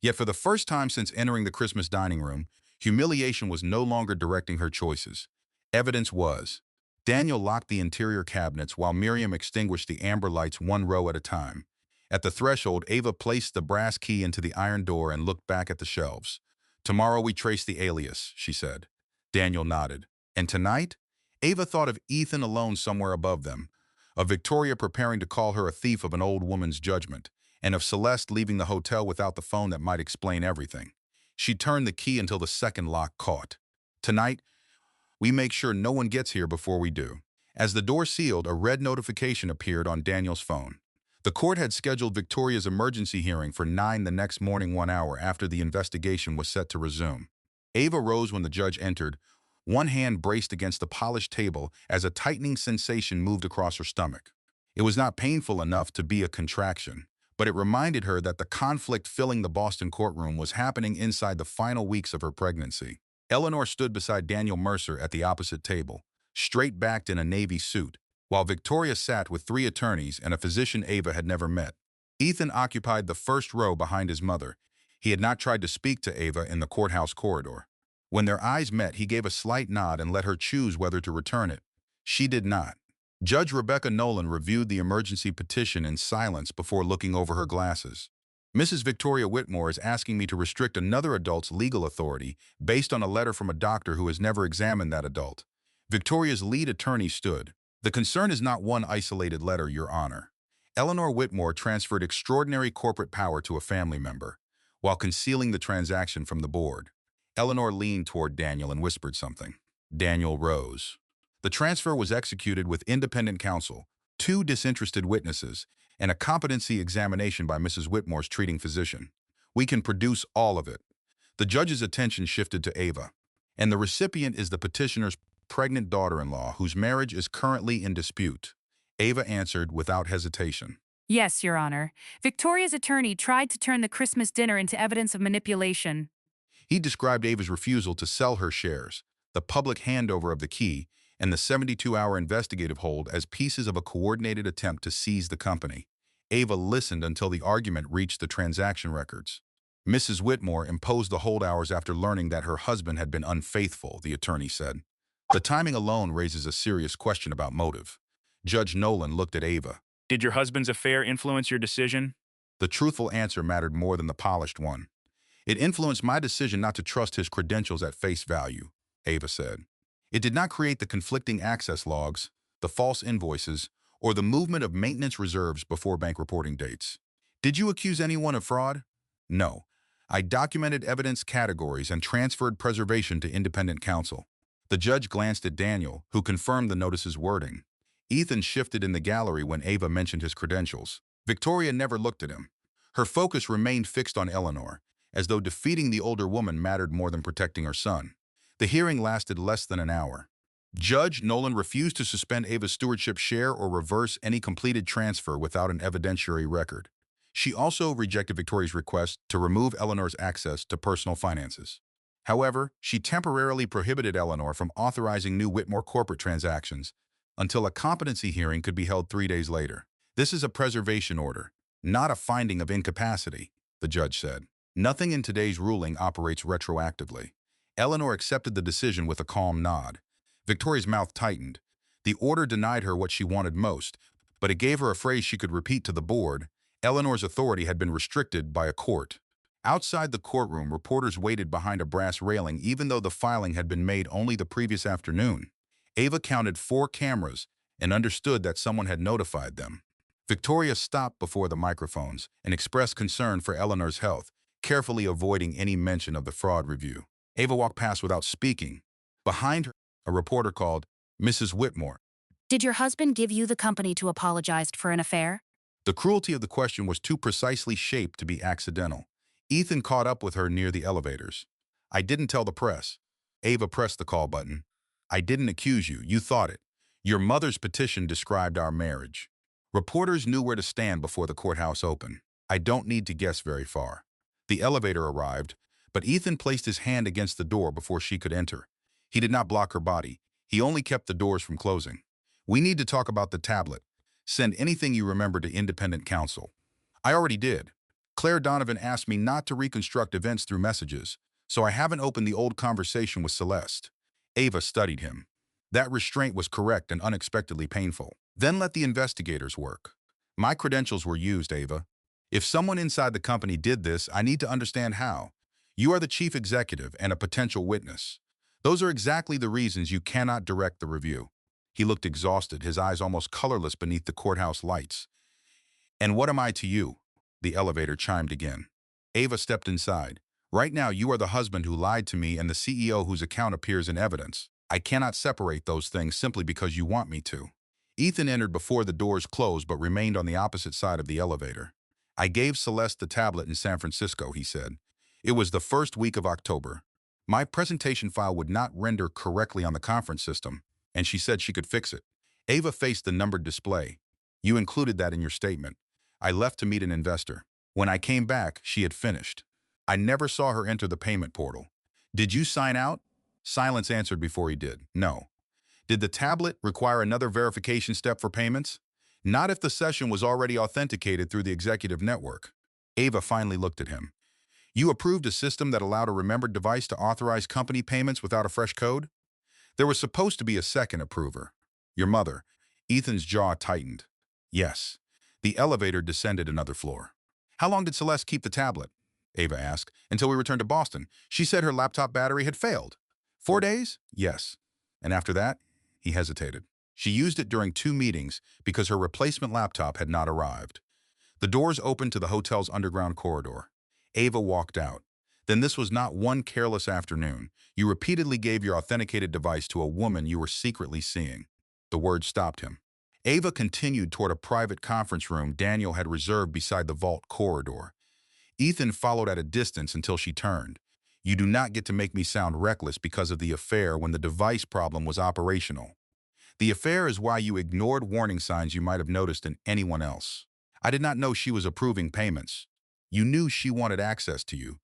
Yet for the first time since entering the Christmas dining room, humiliation was no longer directing her choices. Evidence was. Daniel locked the interior cabinets while Miriam extinguished the amber lights one row at a time. At the threshold, Ava placed the brass key into the iron door and looked back at the shelves. "Tomorrow we trace the alias," she said. Daniel nodded. And tonight? Ava thought of Ethan alone somewhere above them, of Victoria preparing to call her a thief of an old woman's judgment, and of Celeste leaving the hotel without the phone that might explain everything. She turned the key until the second lock caught. "Tonight, we make sure no one gets here before we do." As the door sealed, a red notification appeared on Daniel's phone. The court had scheduled Victoria's emergency hearing for 9 the next morning, 1 hour after the investigation was set to resume. Ava rose when the judge entered, one hand braced against the polished table as a tightening sensation moved across her stomach. It was not painful enough to be a contraction, but it reminded her that the conflict filling the Boston courtroom was happening inside the final weeks of her pregnancy. Eleanor stood beside Daniel Mercer at the opposite table, straight-backed in a navy suit, while Victoria sat with 3 attorneys and a physician Ava had never met. Ethan occupied the first row behind his mother. He had not tried to speak to Ava in the courthouse corridor. When their eyes met, he gave a slight nod and let her choose whether to return it. She did not. Judge Rebecca Nolan reviewed the emergency petition in silence before looking over her glasses. "Mrs. Victoria Whitmore is asking me to restrict another adult's legal authority based on a letter from a doctor who has never examined that adult." Victoria's lead attorney stood. "The concern is not one isolated letter, Your Honor. Eleanor Whitmore transferred extraordinary corporate power to a family member, while concealing the transaction from the board." Eleanor leaned toward Daniel and whispered something. Daniel rose. "The transfer was executed with independent counsel, 2 disinterested witnesses, and a competency examination by Mrs. Whitmore's treating physician. We can produce all of it." The judge's attention shifted to Ava, and the recipient is the petitioner's pregnant daughter-in-law whose marriage is currently in dispute. Ava answered without hesitation. Yes, Your Honor. Victoria's attorney tried to turn the Christmas dinner into evidence of manipulation. He described Ava's refusal to sell her shares, the public handover of the key, and the 72-hour investigative hold as pieces of a coordinated attempt to seize the company. Ava listened until the argument reached the transaction records. Mrs. Whitmore imposed the hold hours after learning that her husband had been unfaithful, the attorney said. The timing alone raises a serious question about motive. Judge Nolan looked at Ava. Did your husband's affair influence your decision? The truthful answer mattered more than the polished one. It influenced my decision not to trust his credentials at face value, Ava said. It did not create the conflicting access logs, the false invoices, or the movement of maintenance reserves before bank reporting dates. Did you accuse anyone of fraud? No. I documented evidence categories and transferred preservation to independent counsel. The judge glanced at Daniel, who confirmed the notice's wording. Ethan shifted in the gallery when Ava mentioned his credentials. Victoria never looked at him. Her focus remained fixed on Eleanor, as though defeating the older woman mattered more than protecting her son. The hearing lasted less than an hour. Judge Nolan refused to suspend Ava's stewardship share or reverse any completed transfer without an evidentiary record. She also rejected Victoria's request to remove Eleanor's access to personal finances. However, she temporarily prohibited Eleanor from authorizing new Whitmore corporate transactions until a competency hearing could be held 3 days later. This is a preservation order, not a finding of incapacity, the judge said. Nothing in today's ruling operates retroactively. Eleanor accepted the decision with a calm nod. Victoria's mouth tightened. The order denied her what she wanted most, but it gave her a phrase she could repeat to the board. Eleanor's authority had been restricted by a court. Outside the courtroom, reporters waited behind a brass railing even though the filing had been made only the previous afternoon. Ava counted 4 cameras and understood that someone had notified them. Victoria stopped before the microphones and expressed concern for Eleanor's health, carefully avoiding any mention of the fraud review. Ava walked past without speaking. Behind her, a reporter called, "Mrs. Whitmore." Did your husband give you the company to apologize for an affair? The cruelty of the question was too precisely shaped to be accidental. Ethan caught up with her near the elevators. "I didn't tell the press." Ava pressed the call button. "I didn't accuse you. You thought it. Your mother's petition described our marriage." Reporters knew where to stand before the courthouse opened. "I don't need to guess very far." The elevator arrived, but Ethan placed his hand against the door before she could enter. He did not block her body. He only kept the doors from closing. "We need to talk about the tablet. Send anything you remember to independent counsel." "I already did. Claire Donovan asked me not to reconstruct events through messages, so I haven't opened the old conversation with Celeste." Ava studied him. That restraint was correct and unexpectedly painful. "Then let the investigators work. My credentials were used, Ava. If someone inside the company did this, I need to understand how. You are the chief executive and a potential witness. Those are exactly the reasons you cannot direct the review." He looked exhausted, his eyes almost colorless beneath the courthouse lights. "And what am I to you?" The elevator chimed again. Ava stepped inside. "Right now, you are the husband who lied to me and the CEO whose account appears in evidence. I cannot separate those things simply because you want me to." Ethan entered before the doors closed but remained on the opposite side of the elevator. "I gave Celeste the tablet in San Francisco," he said. "It was the first week of October. My presentation file would not render correctly on the conference system, and she said she could fix it." Ava faced the numbered display. "You included that in your statement. I left to meet an investor. When I came back, she had finished. I never saw her enter the payment portal. Did you sign out?" Silence answered before he did. "No." "Did the tablet require another verification step for payments?" "Not if the session was already authenticated through the executive network." Ava finally looked at him. "You approved a system that allowed a remembered device to authorize company payments without a fresh code?" "There was supposed to be a second approver." "Your mother." Ethan's jaw tightened. "Yes." The elevator descended another floor. "How long did Celeste keep the tablet?" Ava asked. "Until we returned to Boston. She said her laptop battery had failed." 4 days? "Yes." "And after that?" He hesitated. "She used it during 2 meetings because her replacement laptop had not arrived." The doors opened to the hotel's underground corridor. Ava walked out. "Then this was not one careless afternoon. You repeatedly gave your authenticated device to a woman you were secretly seeing." The word stopped him. Ava continued toward a private conference room Daniel had reserved beside the vault corridor. Ethan followed at a distance until she turned. You do not get to make me sound reckless because of the affair when the device problem was operational. The affair is why you ignored warning signs you might have noticed in anyone else. I did not know she was approving payments. You knew she wanted access to you.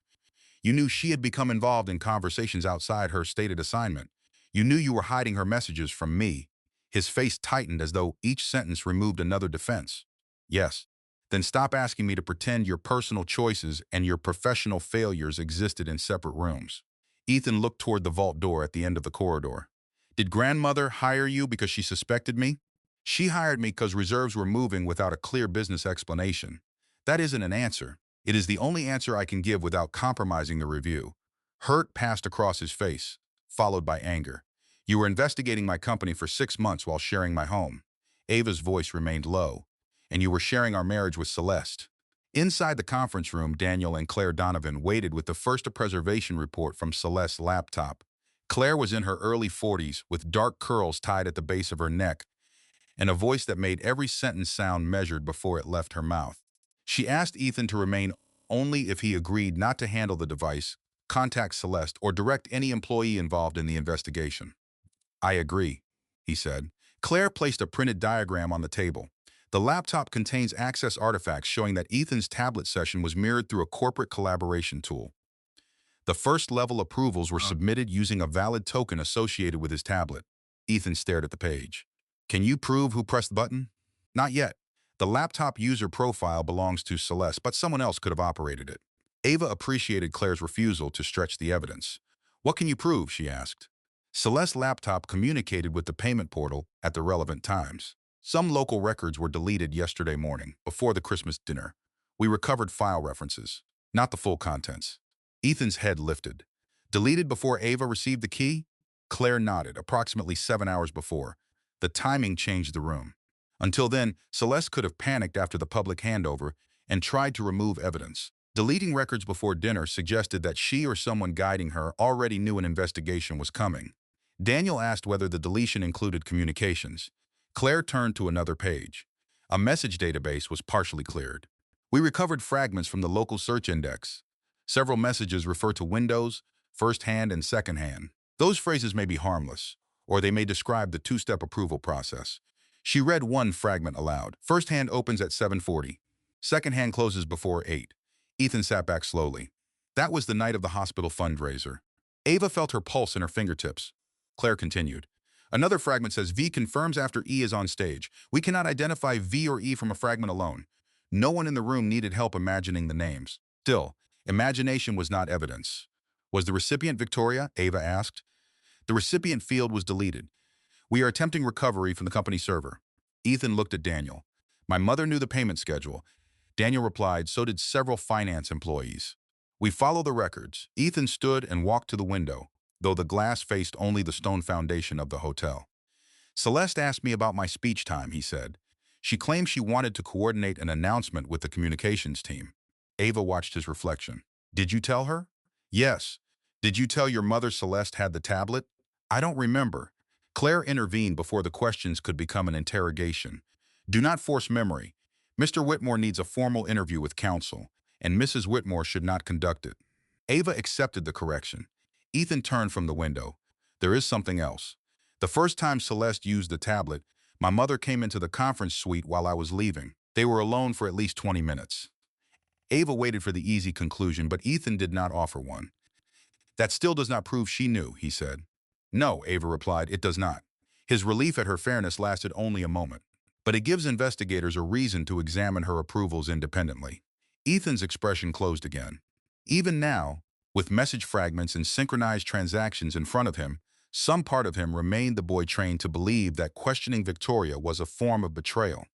You knew she had become involved in conversations outside her stated assignment. You knew you were hiding her messages from me. His face tightened as though each sentence removed another defense. Yes. Then stop asking me to pretend your personal choices and your professional failures existed in separate rooms. Ethan looked toward the vault door at the end of the corridor. Did grandmother hire you because she suspected me? She hired me because reserves were moving without a clear business explanation. That isn't an answer. It is the only answer I can give without compromising the review. Hurt passed across his face, followed by anger. You were investigating my company for 6 months while sharing my home. Ava's voice remained low. And you were sharing our marriage with Celeste. Inside the conference room, Daniel and Claire Donovan waited with the first preservation report from Celeste's laptop. Claire was in her early 40s with dark curls tied at the base of her neck and a voice that made every sentence sound measured before it left her mouth. She asked Ethan to remain only if he agreed not to handle the device, contact Celeste, or direct any employee involved in the investigation. I agree, he said. Claire placed a printed diagram on the table. The laptop contains access artifacts showing that Ethan's tablet session was mirrored through a corporate collaboration tool. The first-level approvals were submitted using a valid token associated with his tablet. Ethan stared at the page. Can you prove who pressed the button? Not yet. The laptop user profile belongs to Celeste, but someone else could have operated it. Ava appreciated Claire's refusal to stretch the evidence. What can you prove? She asked. Celeste's laptop communicated with the payment portal at the relevant times. Some local records were deleted yesterday morning, before the Christmas dinner. We recovered file references, not the full contents. Ethan's head lifted. Deleted before Ava received the key? Claire nodded, approximately 7 hours before. The timing changed the room. Until then, Celeste could have panicked after the public handover and tried to remove evidence. Deleting records before dinner suggested that she or someone guiding her already knew an investigation was coming. Daniel asked whether the deletion included communications. Claire turned to another page. A message database was partially cleared. We recovered fragments from the local search index. Several messages refer to windows, first-hand and second-hand. Those phrases may be harmless, or they may describe the two-step approval process. She read one fragment aloud. First-hand opens at 7:40. Second-hand closes before 8. Ethan sat back slowly. That was the night of the hospital fundraiser. Ava felt her pulse in her fingertips. Claire continued. Another fragment says V confirms after E is on stage. We cannot identify V or E from a fragment alone. No one in the room needed help imagining the names. Still, imagination was not evidence. Was the recipient Victoria? Ava asked. The recipient field was deleted. We are attempting recovery from the company server. Ethan looked at Daniel. My mother knew the payment schedule. Daniel replied, so did several finance employees. We follow the records. Ethan stood and walked to the window, though the glass faced only the stone foundation of the hotel. Celeste asked me about my speech time, he said. She claimed she wanted to coordinate an announcement with the communications team. Ava watched his reflection. Did you tell her? Yes. Did you tell your mother Celeste had the tablet? I don't remember. Claire intervened before the questions could become an interrogation. Do not force memory. Mr. Whitmore needs a formal interview with counsel, and Mrs. Whitmore should not conduct it. Ava accepted the correction. Ethan turned from the window. There is something else. The first time Celeste used the tablet, my mother came into the conference suite while I was leaving. They were alone for at least 20 minutes. Ava waited for the easy conclusion, but Ethan did not offer one. That still does not prove she knew, he said. No, Ava replied, it does not. His relief at her fairness lasted only a moment. But it gives investigators a reason to examine her approvals independently. Ethan's expression closed again. Even now, with message fragments and synchronized transactions in front of him, some part of him remained the boy trained to believe that questioning Victoria was a form of betrayal.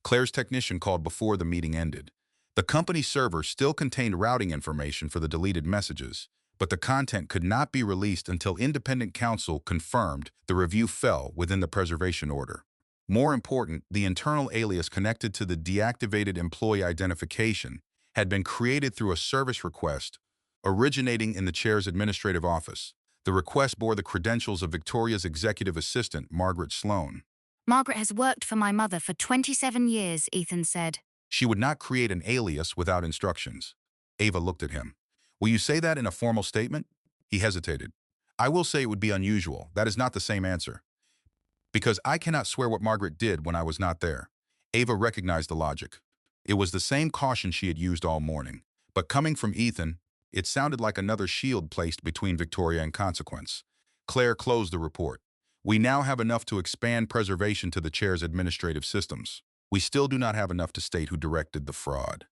Claire's technician called before the meeting ended. The company server still contained routing information for the deleted messages, but the content could not be released until independent counsel confirmed the review fell within the preservation order. More important, the internal alias connected to the deactivated employee identification had been created through a service request originating in the chair's administrative office. The request bore the credentials of Victoria's executive assistant, Margaret Sloan. Margaret has worked for my mother for 27 years, Ethan said. She would not create an alias without instructions. Ava looked at him. Will you say that in a formal statement? He hesitated. I will say it would be unusual. That is not the same answer. Because I cannot swear what Margaret did when I was not there. Ava recognized the logic. It was the same caution she had used all morning. But coming from Ethan, it sounded like another shield placed between Victoria and consequence. Claire closed the report. We now have enough to expand preservation to the chair's administrative systems. We still do not have enough to state who directed the fraud.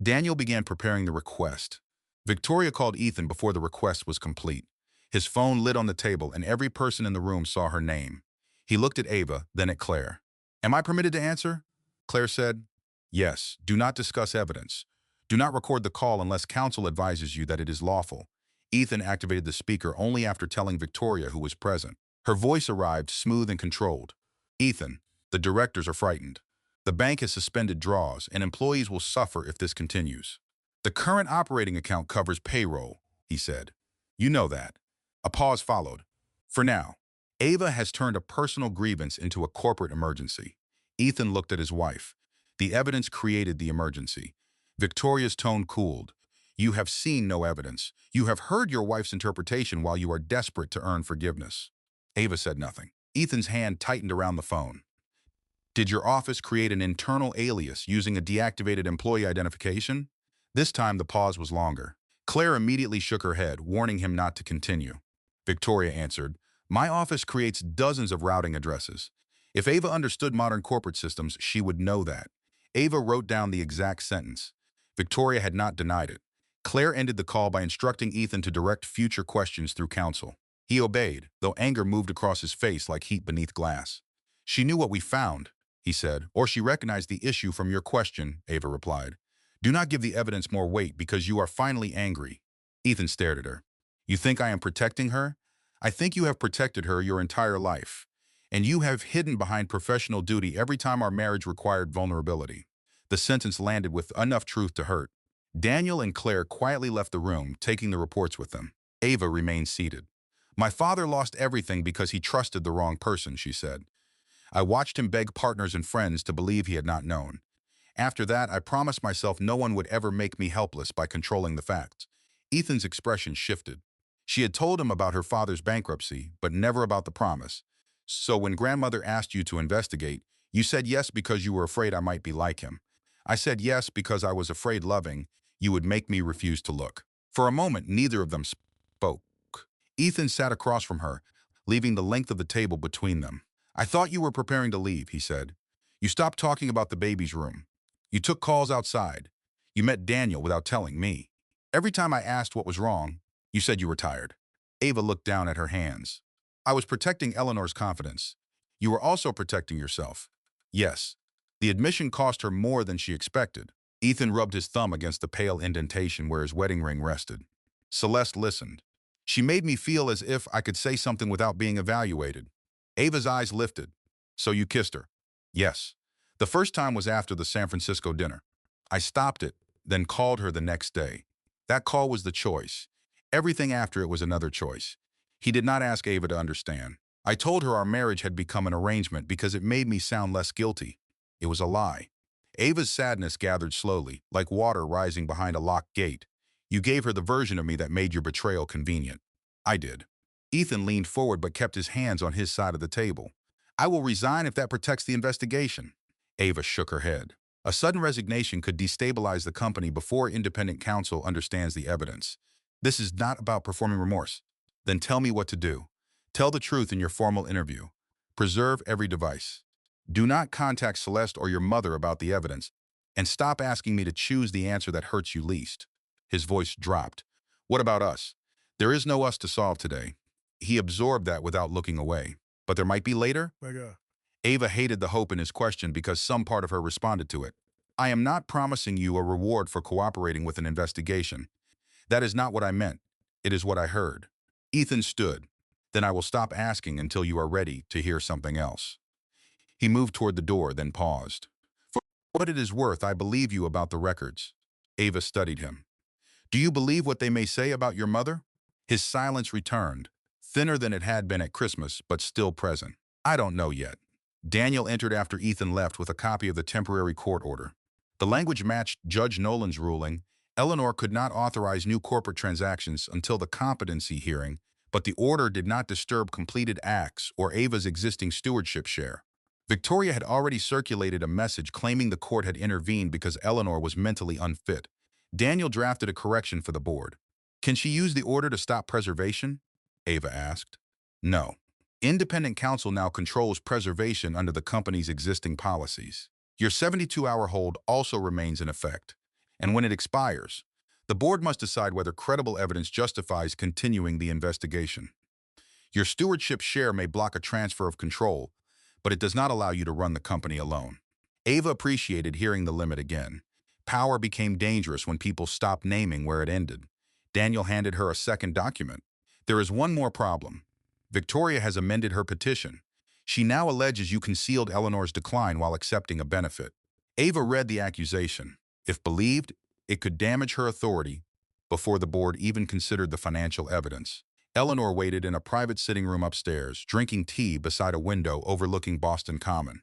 Daniel began preparing the request. Victoria called Ethan before the request was complete. His phone lit on the table and every person in the room saw her name. He looked at Ava, then at Claire. Am I permitted to answer? Claire said, yes. Do not discuss evidence. Do not record the call unless counsel advises you that it is lawful. Ethan activated the speaker only after telling Victoria who was present. Her voice arrived smooth and controlled. Ethan, the directors are frightened. The bank has suspended draws and employees will suffer if this continues. The current operating account covers payroll, he said. You know that. A pause followed. For now, Ava has turned a personal grievance into a corporate emergency. Ethan looked at his wife. The evidence created the emergency. Victoria's tone cooled. You have seen no evidence. You have heard your wife's interpretation while you are desperate to earn forgiveness. Ava said nothing. Ethan's hand tightened around the phone. Did your office create an internal alias using a deactivated employee identification? This time the pause was longer. Claire immediately shook her head, warning him not to continue. Victoria answered, my office creates dozens of routing addresses. If Ava understood modern corporate systems, she would know that. Ava wrote down the exact sentence. Victoria had not denied it. Claire ended the call by instructing Ethan to direct future questions through counsel. He obeyed, though anger moved across his face like heat beneath glass. She knew what we found, he said, or she recognized the issue from your question, Ava replied. Do not give the evidence more weight because you are finally angry. Ethan stared at her. You think I am protecting her? I think you have protected her your entire life. And you have hidden behind professional duty every time our marriage required vulnerability. The sentence landed with enough truth to hurt. Daniel and Claire quietly left the room, taking the reports with them. Ava remained seated. My father lost everything because he trusted the wrong person, she said. I watched him beg partners and friends to believe he had not known. After that, I promised myself no one would ever make me helpless by controlling the facts. Ethan's expression shifted. She had told him about her father's bankruptcy, but never about the promise. So when grandmother asked you to investigate, you said yes because you were afraid I might be like him. I said yes because I was afraid loving you would make me refuse to look. For a moment, neither of them spoke. Ethan sat across from her, leaving the length of the table between them. I thought you were preparing to leave, he said. You stopped talking about the baby's room. You took calls outside. You met Daniel without telling me. Every time I asked what was wrong, you said you were tired. Ava looked down at her hands. I was protecting Eleanor's confidence. You were also protecting yourself. Yes. The admission cost her more than she expected. Ethan rubbed his thumb against the pale indentation where his wedding ring rested. Celeste listened. She made me feel as if I could say something without being evaluated. Ava's eyes lifted. So you kissed her? Yes. The first time was after the San Francisco dinner. I stopped it, then called her the next day. That call was the choice. Everything after it was another choice. He did not ask Ava to understand. I told her our marriage had become an arrangement because it made me sound less guilty. It was a lie. Ava's sadness gathered slowly, like water rising behind a locked gate. You gave her the version of me that made your betrayal convenient. I did. Ethan leaned forward but kept his hands on his side of the table. I will resign if that protects the investigation. Ava shook her head. A sudden resignation could destabilize the company before independent counsel understands the evidence. This is not about performing remorse. Then tell me what to do. Tell the truth in your formal interview. Preserve every device. Do not contact Celeste or your mother about the evidence, and stop asking me to choose the answer that hurts you least. His voice dropped. What about us? There is no us to solve today. He absorbed that without looking away. But there might be later? Ava hated the hope in his question because some part of her responded to it. I am not promising you a reward for cooperating with an investigation. That is not what I meant. It is what I heard. Ethan stood. Then I will stop asking until you are ready to hear something else. He moved toward the door, then paused. For what it is worth, I believe you about the records. Ava studied him. Do you believe what they may say about your mother? His silence returned, thinner than it had been at Christmas, but still present. I don't know yet. Daniel entered after Ethan left with a copy of the temporary court order. The language matched Judge Nolan's ruling, Eleanor could not authorize new corporate transactions until the competency hearing, but the order did not disturb completed acts or Ava's existing stewardship share. Victoria had already circulated a message claiming the court had intervened because Eleanor was mentally unfit. Daniel drafted a correction for the board. Can she use the order to stop preservation? Ava asked. No. Independent counsel now controls preservation under the company's existing policies. Your 72-hour hold also remains in effect, and when it expires, the board must decide whether credible evidence justifies continuing the investigation. Your stewardship share may block a transfer of control, but it does not allow you to run the company alone. Ava appreciated hearing the limit again. Power became dangerous when people stopped naming where it ended. Daniel handed her a second document. There is one more problem. Victoria has amended her petition. She now alleges you concealed Eleanor's decline while accepting a benefit. Ava read the accusation. If believed, it could damage her authority before the board even considered the financial evidence. Eleanor waited in a private sitting room upstairs, drinking tea beside a window overlooking Boston Common.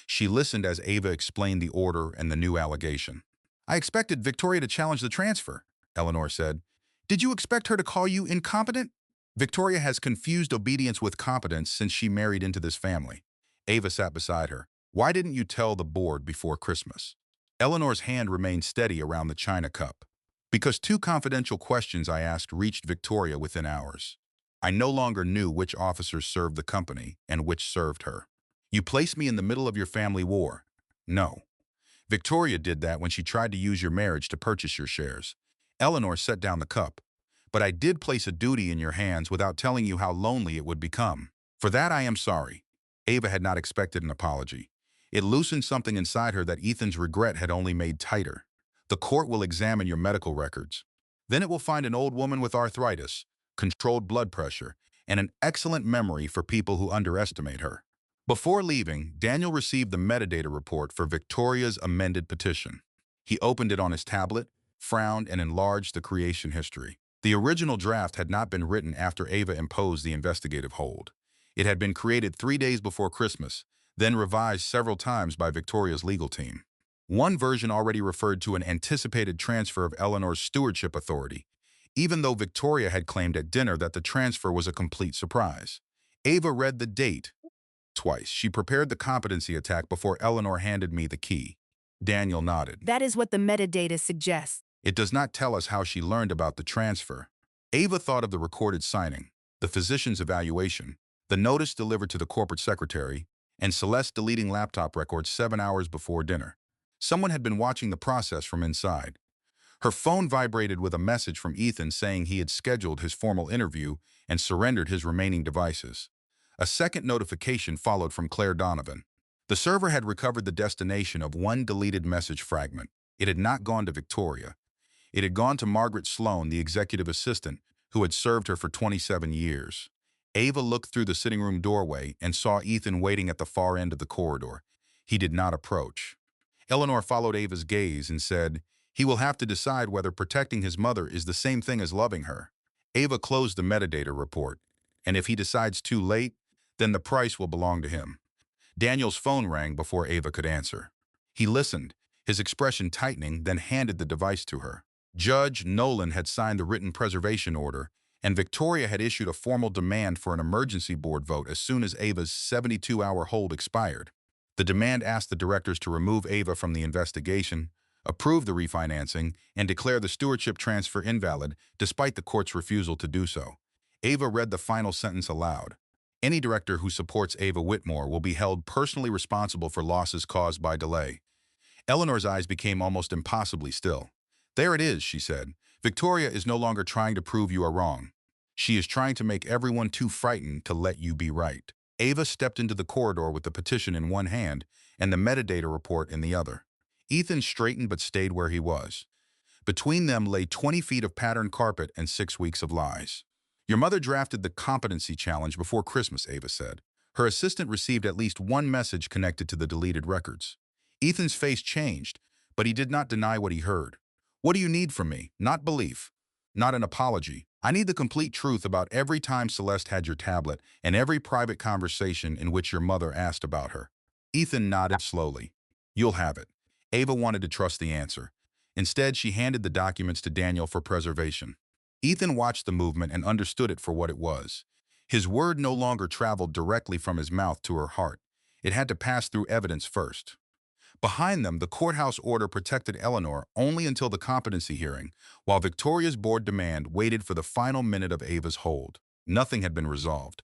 She listened as Ava explained the order and the new allegation. I expected Victoria to challenge the transfer, Eleanor said. Did you expect her to call you incompetent? Victoria has confused obedience with competence since she married into this family. Ava sat beside her. Why didn't you tell the board before Christmas? Eleanor's hand remained steady around the china cup. Because two confidential questions I asked reached Victoria within hours. I no longer knew which officers served the company and which served her. You placed me in the middle of your family war. No. Victoria did that when she tried to use your marriage to purchase your shares. Eleanor set down the cup. But I did place a duty in your hands without telling you how lonely it would become. For that I am sorry. Ava had not expected an apology. It loosened something inside her that Ethan's regret had only made tighter. The court will examine your medical records. Then it will find an old woman with arthritis, controlled blood pressure, and an excellent memory for people who underestimate her. Before leaving, Daniel received the metadata report for Victoria's amended petition. He opened it on his tablet, frowned, and enlarged the creation history. The original draft had not been written after Ava imposed the investigative hold. It had been created 3 days before Christmas, then revised several times by Victoria's legal team. One version already referred to an anticipated transfer of Eleanor's stewardship authority, even though Victoria had claimed at dinner that the transfer was a complete surprise. Ava read the date twice. She prepared the competency attack before Eleanor handed me the key. Daniel nodded. That is what the metadata suggests. It does not tell us how she learned about the transfer. Ava thought of the recorded signing, the physician's evaluation, the notice delivered to the corporate secretary, and Celeste deleting laptop records 7 hours before dinner. Someone had been watching the process from inside. Her phone vibrated with a message from Ethan saying he had scheduled his formal interview and surrendered his remaining devices. A second notification followed from Claire Donovan. The server had recovered the destination of one deleted message fragment. It had not gone to Victoria. It had gone to Margaret Sloan, the executive assistant, who had served her for 27 years. Ava looked through the sitting room doorway and saw Ethan waiting at the far end of the corridor. He did not approach. Eleanor followed Ava's gaze and said, "He will have to decide whether protecting his mother is the same thing as loving her." Ava closed the metadata report, and if he decides too late, then the price will belong to him. Daniel's phone rang before Ava could answer. He listened, his expression tightening, then handed the device to her. Judge Nolan had signed the written preservation order, and Victoria had issued a formal demand for an emergency board vote as soon as Ava's 72-hour hold expired. The demand asked the directors to remove Ava from the investigation, approve the refinancing, and declare the stewardship transfer invalid, despite the court's refusal to do so. Ava read the final sentence aloud. Any director who supports Ava Whitmore will be held personally responsible for losses caused by delay. Eleanor's eyes became almost impossibly still. There it is, she said. Victoria is no longer trying to prove you are wrong. She is trying to make everyone too frightened to let you be right. Ava stepped into the corridor with the petition in one hand and the metadata report in the other. Ethan straightened but stayed where he was. Between them lay 20 feet of patterned carpet and 6 weeks of lies. Your mother drafted the competency challenge before Christmas, Ava said. Her assistant received at least one message connected to the deleted records. Ethan's face changed, but he did not deny what he heard. What do you need from me? Not belief. Not an apology. I need the complete truth about every time Celeste had your tablet and every private conversation in which your mother asked about her. Ethan nodded slowly. You'll have it. Ava wanted to trust the answer. Instead, she handed the documents to Daniel for preservation. Ethan watched the movement and understood it for what it was. His word no longer traveled directly from his mouth to her heart. It had to pass through evidence first. Behind them, the courthouse order protected Eleanor only until the competency hearing, while Victoria's board demand waited for the final minute of Ava's hold. Nothing had been resolved.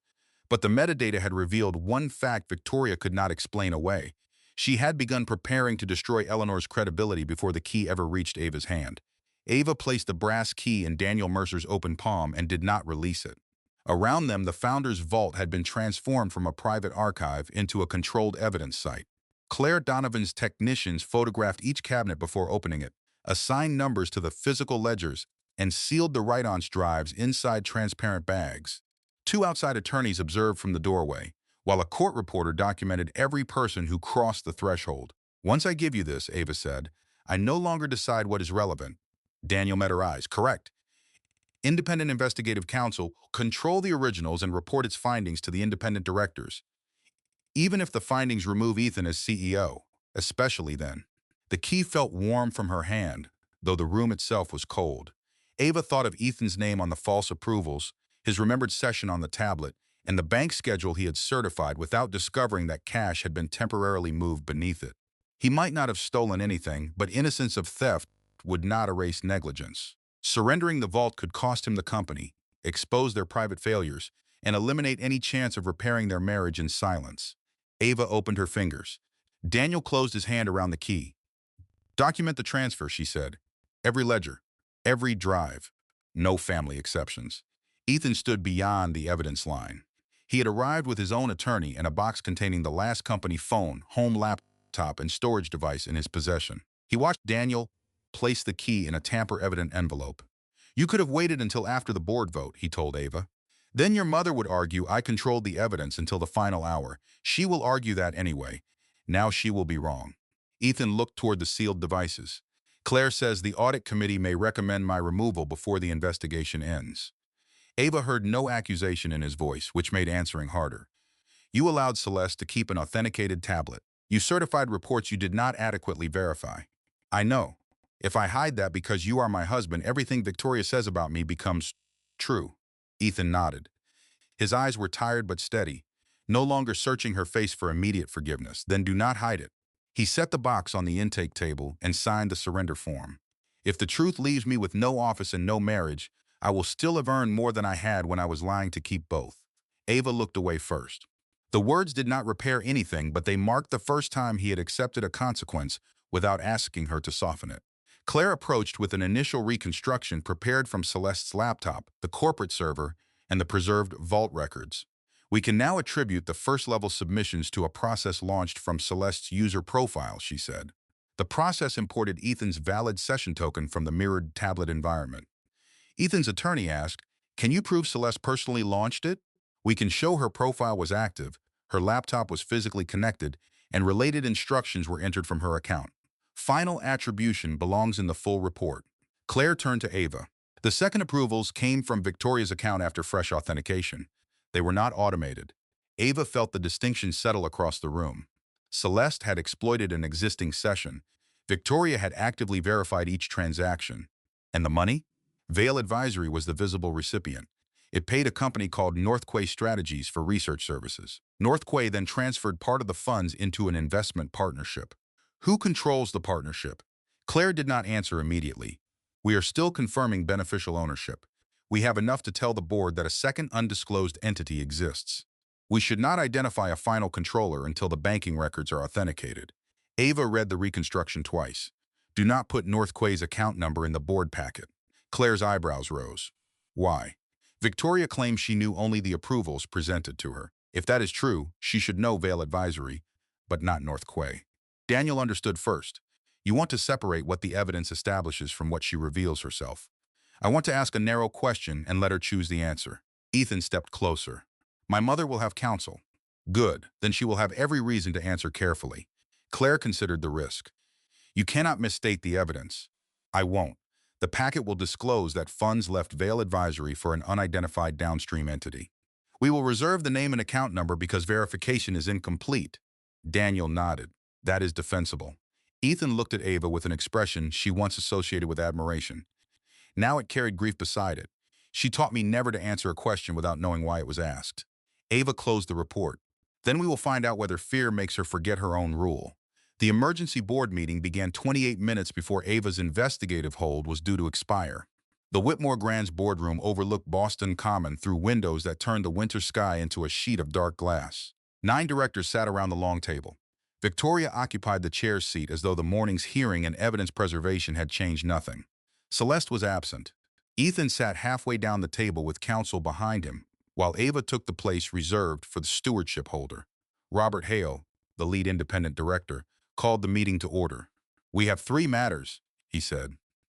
But the metadata had revealed one fact Victoria could not explain away. She had begun preparing to destroy Eleanor's credibility before the key ever reached Ava's hand. Ava placed the brass key in Daniel Mercer's open palm and did not release it. Around them, the founder's vault had been transformed from a private archive into a controlled evidence site. Claire Donovan's technicians photographed each cabinet before opening it, assigned numbers to the physical ledgers, and sealed the write-ons drives inside transparent bags. Two outside attorneys observed from the doorway, while a court reporter documented every person who crossed the threshold. "Once I give you this," Ava said, "I no longer decide what is relevant." Daniel met her eyes. "Correct. Independent Investigative Counsel control the originals and report its findings to the independent directors. Even if the findings remove Ethan as CEO, especially then." The key felt warm from her hand, though the room itself was cold. Ava thought of Ethan's name on the false approvals, his remembered session on the tablet, and the bank schedule he had certified without discovering that cash had been temporarily moved beneath it. He might not have stolen anything, but innocence of theft would not erase negligence. Surrendering the vault could cost him the company, expose their private failures, and eliminate any chance of repairing their marriage in silence. Ava opened her fingers. Daniel closed his hand around the key. "Document the transfer," she said. "Every ledger, every drive, no family exceptions." Ethan stood beyond the evidence line. He had arrived with his own attorney and a box containing the last company phone, home laptop, and storage device in his possession. He watched Daniel place the key in a tamper-evident envelope. "You could have waited until after the board vote," he told Ava. "Then your mother would argue I controlled the evidence until the final hour. She will argue that anyway. Now she will be wrong." Ethan looked toward the sealed devices. "Claire says the audit committee may recommend my removal before the investigation ends." Ava heard no accusation in his voice, which made answering harder. "You allowed Celeste to keep an authenticated tablet. You certified reports you did not adequately verify." "I know. If I hide that because you are my husband, everything Victoria says about me becomes true." Ethan nodded. His eyes were tired but steady, no longer searching her face for immediate forgiveness. "Then do not hide it." He set the box on the intake table and signed the surrender form. "If the truth leaves me with no office and no marriage, I will still have earned more than I had when I was lying to keep both." Ava looked away first. The words did not repair anything, but they marked the first time he had accepted a consequence without asking her to soften it. Claire approached with an initial reconstruction prepared from Celeste's laptop, the corporate server, and the preserved vault records. "We can now attribute the first-level submissions to a process launched from Celeste's user profile," she said. The process imported Ethan's valid session token from the mirrored tablet environment. Ethan's attorney asked, "Can you prove Celeste personally launched it?" "We can show her profile was active, her laptop was physically connected, and related instructions were entered from her account. Final attribution belongs in the full report." Claire turned to Ava. The second approvals came from Victoria's account after fresh authentication. They were not automated. Ava felt the distinction settle across the room. Celeste had exploited an existing session. Victoria had actively verified each transaction. And the money? Vale Advisory was the visible recipient. It paid a company called Northquay Strategies for research services. Northquay then transferred part of the funds into an investment partnership. Who controls the partnership? Claire did not answer immediately. "We are still confirming beneficial ownership. We have enough to tell the board that a second undisclosed entity exists. We should not identify a final controller until the banking records are authenticated." Ava read the reconstruction twice. "Do not put Northquay's account number in the board packet." Claire's eyebrows rose. "Why?" "Victoria claims she knew only the approvals presented to her. If that is true, she should know Vale Advisory, but not Northquay." Daniel understood first. "You want to separate what the evidence establishes from what she reveals herself. I want to ask a narrow question and let her choose the answer." Ethan stepped closer. "My mother will have counsel." "Good, then she will have every reason to answer carefully." Claire considered the risk. "You cannot misstate the evidence." "I won't. The packet will disclose that funds left Vale Advisory for an unidentified downstream entity. We will reserve the name and account number because verification is incomplete." Daniel nodded. "That is defensible." Ethan looked at Ava with an expression she once associated with admiration. Now it carried grief beside it. She taught me never to answer a question without knowing why it was asked. Ava closed the report. Then we will find out whether fear makes her forget her own rule. The emergency board meeting began 28 minutes before Ava's investigative hold was due to expire. The Whitmore Grand's boardroom overlooked Boston Common through windows that turned the winter sky into a sheet of dark glass. 9 directors sat around the long table. Victoria occupied the chair's seat as though the morning's hearing and evidence preservation had changed nothing. Celeste was absent. Ethan sat halfway down the table with counsel behind him, while Ava took the place reserved for the stewardship holder. Robert Hale, the lead independent director, called the meeting to order. "We have 3 matters," he said.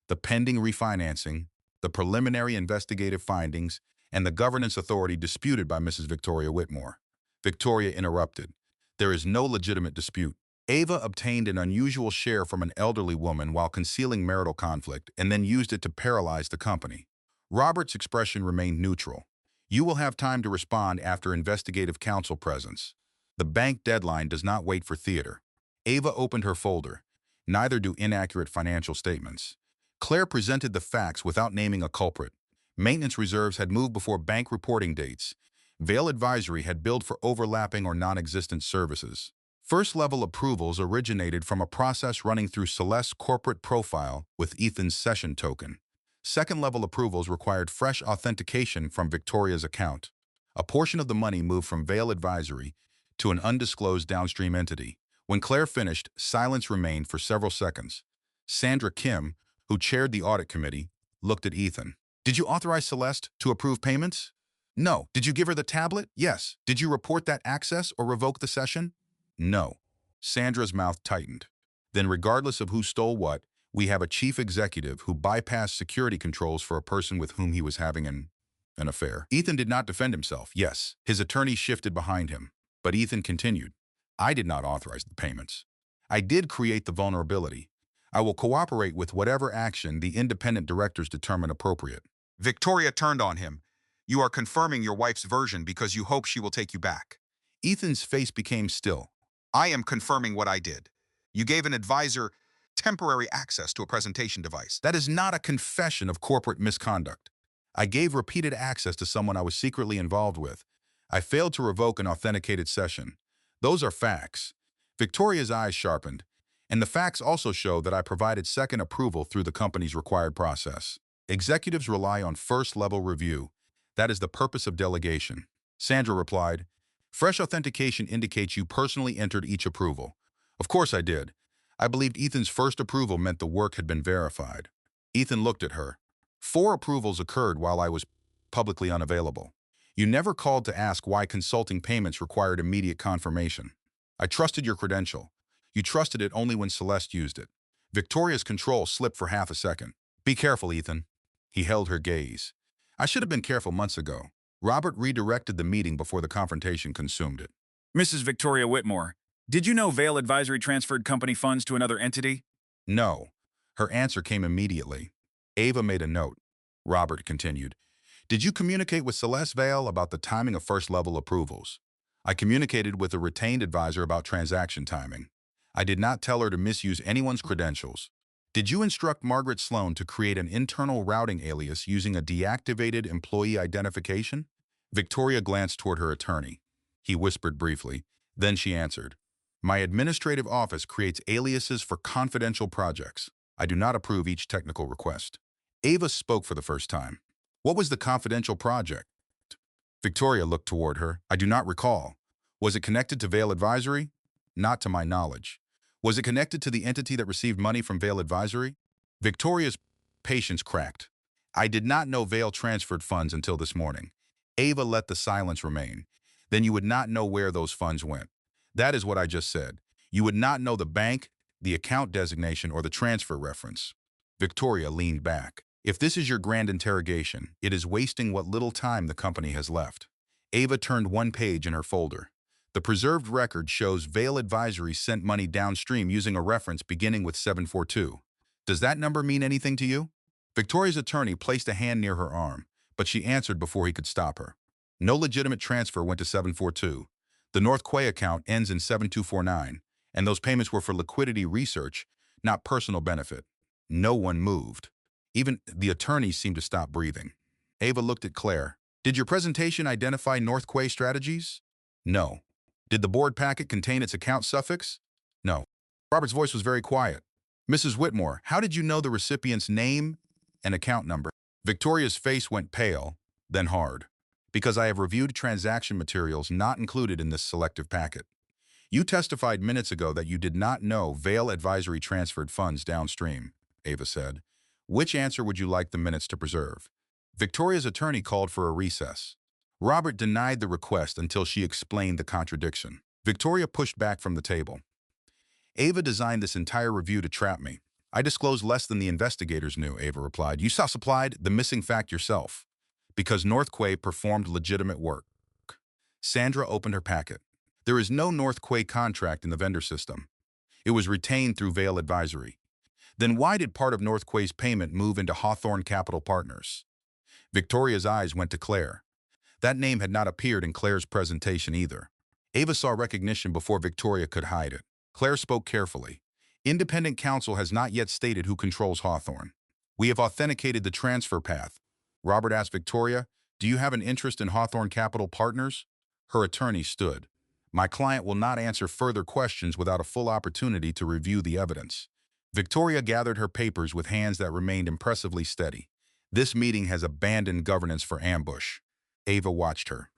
"The pending refinancing, the preliminary investigative findings, and the governance authority disputed by Mrs. Victoria Whitmore." Victoria interrupted. "There is no legitimate dispute. Ava obtained an unusual share from an elderly woman while concealing marital conflict and then used it to paralyze the company." Robert's expression remained neutral. "You will have time to respond after investigative counsel presence. The bank deadline does not wait for theater." Ava opened her folder. "Neither do inaccurate financial statements." Claire presented the facts without naming a culprit. Maintenance reserves had moved before bank reporting dates. Vail Advisory had billed for overlapping or non-existent services. First-level approvals originated from a process running through Celeste's corporate profile with Ethan's session token. Second-level approvals required fresh authentication from Victoria's account. A portion of the money moved from Vail Advisory to an undisclosed downstream entity. When Claire finished, silence remained for several seconds. Sandra Kim, who chaired the audit committee, looked at Ethan. "Did you authorize Celeste to approve payments?" "No." "Did you give her the tablet?" "Yes." "Did you report that access or revoke the session?" "No." Sandra's mouth tightened. "Then regardless of who stole what, we have a chief executive who bypassed security controls for a person with whom he was having an affair." Ethan did not defend himself. Yes, his attorney shifted behind him. But Ethan continued. "I did not authorize the payments. I did create the vulnerability. I will cooperate with whatever action the independent directors determine appropriate." Victoria turned on him. "You are confirming your wife's version because you hope she will take you back." Ethan's face became still. "I am confirming what I did. You gave an advisor temporary access to a presentation device. That is not a confession of corporate misconduct. I gave repeated access to someone I was secretly involved with. I failed to revoke an authenticated session. Those are facts." Victoria's eyes sharpened. "And the facts also show that I provided second approval through the company's required process. Executives rely on first-level review. That is the purpose of delegation." Sandra replied, "Fresh authentication indicates you personally entered each approval." "Of course I did. I believed Ethan's first approval meant the work had been verified." Ethan looked at her. 4 approvals occurred while I was publicly unavailable. You never called to ask why consulting payments required immediate confirmation. I trusted your credential. You trusted it only when Celeste used it." Victoria's control slipped for half a second. "Be careful, Ethan." He held her gaze. "I should have been careful months ago." Robert redirected the meeting before the confrontation consumed it. Mrs. Victoria Whitmore, did you know Vail Advisory transferred company funds to another entity? "No." Her answer came immediately. Ava made a note. Robert continued. "Did you communicate with Celeste Vail about the timing of first-level approvals?" "I communicated with a retained advisor about transaction timing. I did not tell her to misuse anyone's credentials." "Did you instruct Margaret Sloan to create an internal routing alias using a deactivated employee identification?" Victoria glanced toward her attorney. He whispered briefly. Then she answered, "My administrative office creates aliases for confidential projects. I do not approve each technical request." Ava spoke for the first time. "What was the confidential project?" Victoria looked toward her. "I do not recall. Was it connected to Vail Advisory?" "Not to my knowledge." "Was it connected to the entity that received money from Vail Advisory?" Victoria's patience cracked. "I did not know Vail transferred funds until this morning." Ava let the silence remain. "Then you would not know where those funds went." "That is what I just said. You would not know the bank, the account designation, or the transfer reference." Victoria leaned back. "If this is your grand interrogation, it is wasting what little time the company has left." Ava turned one page in her folder. The preserved record shows Vail Advisory sent money downstream using a reference beginning with 742. "Does that number mean anything to you?" Victoria's attorney placed a hand near her arm, but she answered before he could stop her. "No legitimate transfer went to 742. The North Quay account ends in 7249, and those payments were for liquidity research, not personal benefit. No one moved. Even the attorneys seemed to stop breathing. Ava looked at Claire. Did your presentation identify North Quay strategies? No. Did the board packet contain its account suffix? No. Robert's voice was very quiet. Mrs. Whitmore, how did you know the recipient's name and account number? Victoria's face went pale, then hard. Because I have reviewed transaction materials not included in this selective packet. You testified minutes ago that you did not know Vail Advisory transferred funds downstream, Ava said. Which answer would you like the minutes to preserve? Victoria's attorney called for a recess. Robert denied the request until she explained the contradiction. Victoria pushed back from the table. Ava designed this entire review to trap me. I disclosed less than the investigators knew, Ava replied. You supplied the missing fact yourself. Because North Quay performed legitimate work. Sandra opened her packet. There is no North Quay contract in the vendor system. It was retained through Vail Advisory. Then why did part of North Quay's payment move into Hawthorne Capital Partners? Victoria's eyes went to Claire. That name had not appeared in Claire's presentation either. Ava saw recognition before Victoria could hide it. Claire spoke carefully. Independent counsel has not yet stated who controls Hawthorne. We have authenticated the transfer path. Robert asked Victoria, do you have an interest in Hawthorne Capital Partners? Her attorney stood. My client will not answer further questions without a full opportunity to review the evidence. Victoria gathered her papers with hands that remained impressively steady. This meeting has abandoned governance for ambush. Ava watched her.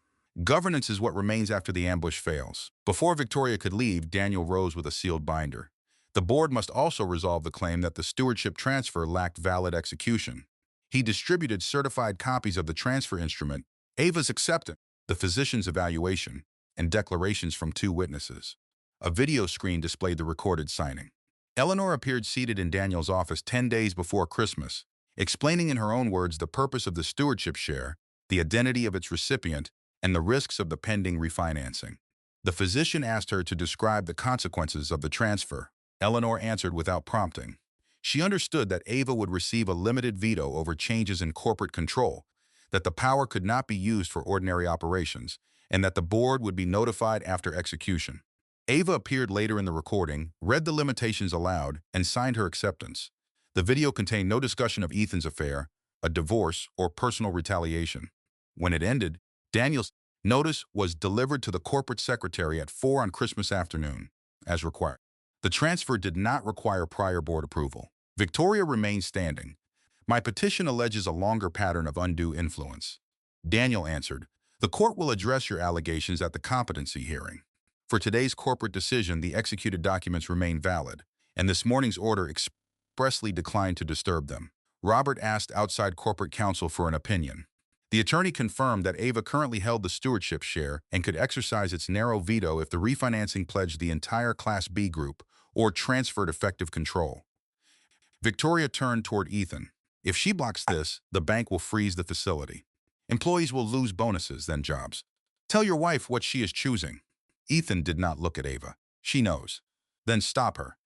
Governance is what remains after the ambush fails. Before Victoria could leave, Daniel rose with a sealed binder. The board must also resolve the claim that the stewardship transfer lacked valid execution. He distributed certified copies of the transfer instrument, Ava's acceptance, the physician's evaluation, and declarations from 2 witnesses. A video screen displayed the recorded signing. Eleanor appeared seated in Daniel's office 10 days before Christmas, explaining in her own words the purpose of the stewardship share, the identity of its recipient, and the risks of the pending refinancing. The physician asked her to describe the consequences of the transfer. Eleanor answered without prompting. She understood that Ava would receive a limited veto over changes in corporate control, that the power could not be used for ordinary operations, and that the board would be notified after execution. Ava appeared later in the recording, read the limitations aloud, and signed her acceptance. The video contained no discussion of Ethan's affair, a divorce, or personal retaliation. When it ended, Daniel's notice was delivered to the corporate secretary at 4 on Christmas afternoon, as required. The transfer did not require prior board approval. Victoria remained standing. My petition alleges a longer pattern of undue influence. Daniel answered, the court will address your allegations at the competency hearing. For today's corporate decision, the executed documents remain valid, and this morning's order expressly declined to disturb them. Robert asked outside corporate counsel for an opinion. The attorney confirmed that Ava currently held the stewardship share and could exercise its narrow veto if the refinancing pledged the entire Class B group or transferred effective control. Victoria turned toward Ethan. If she blocks this, the bank will freeze the facility. Employees will lose bonuses, then jobs. Tell your wife what she is choosing. Ethan did not look at Ava. She knows. Then stop her.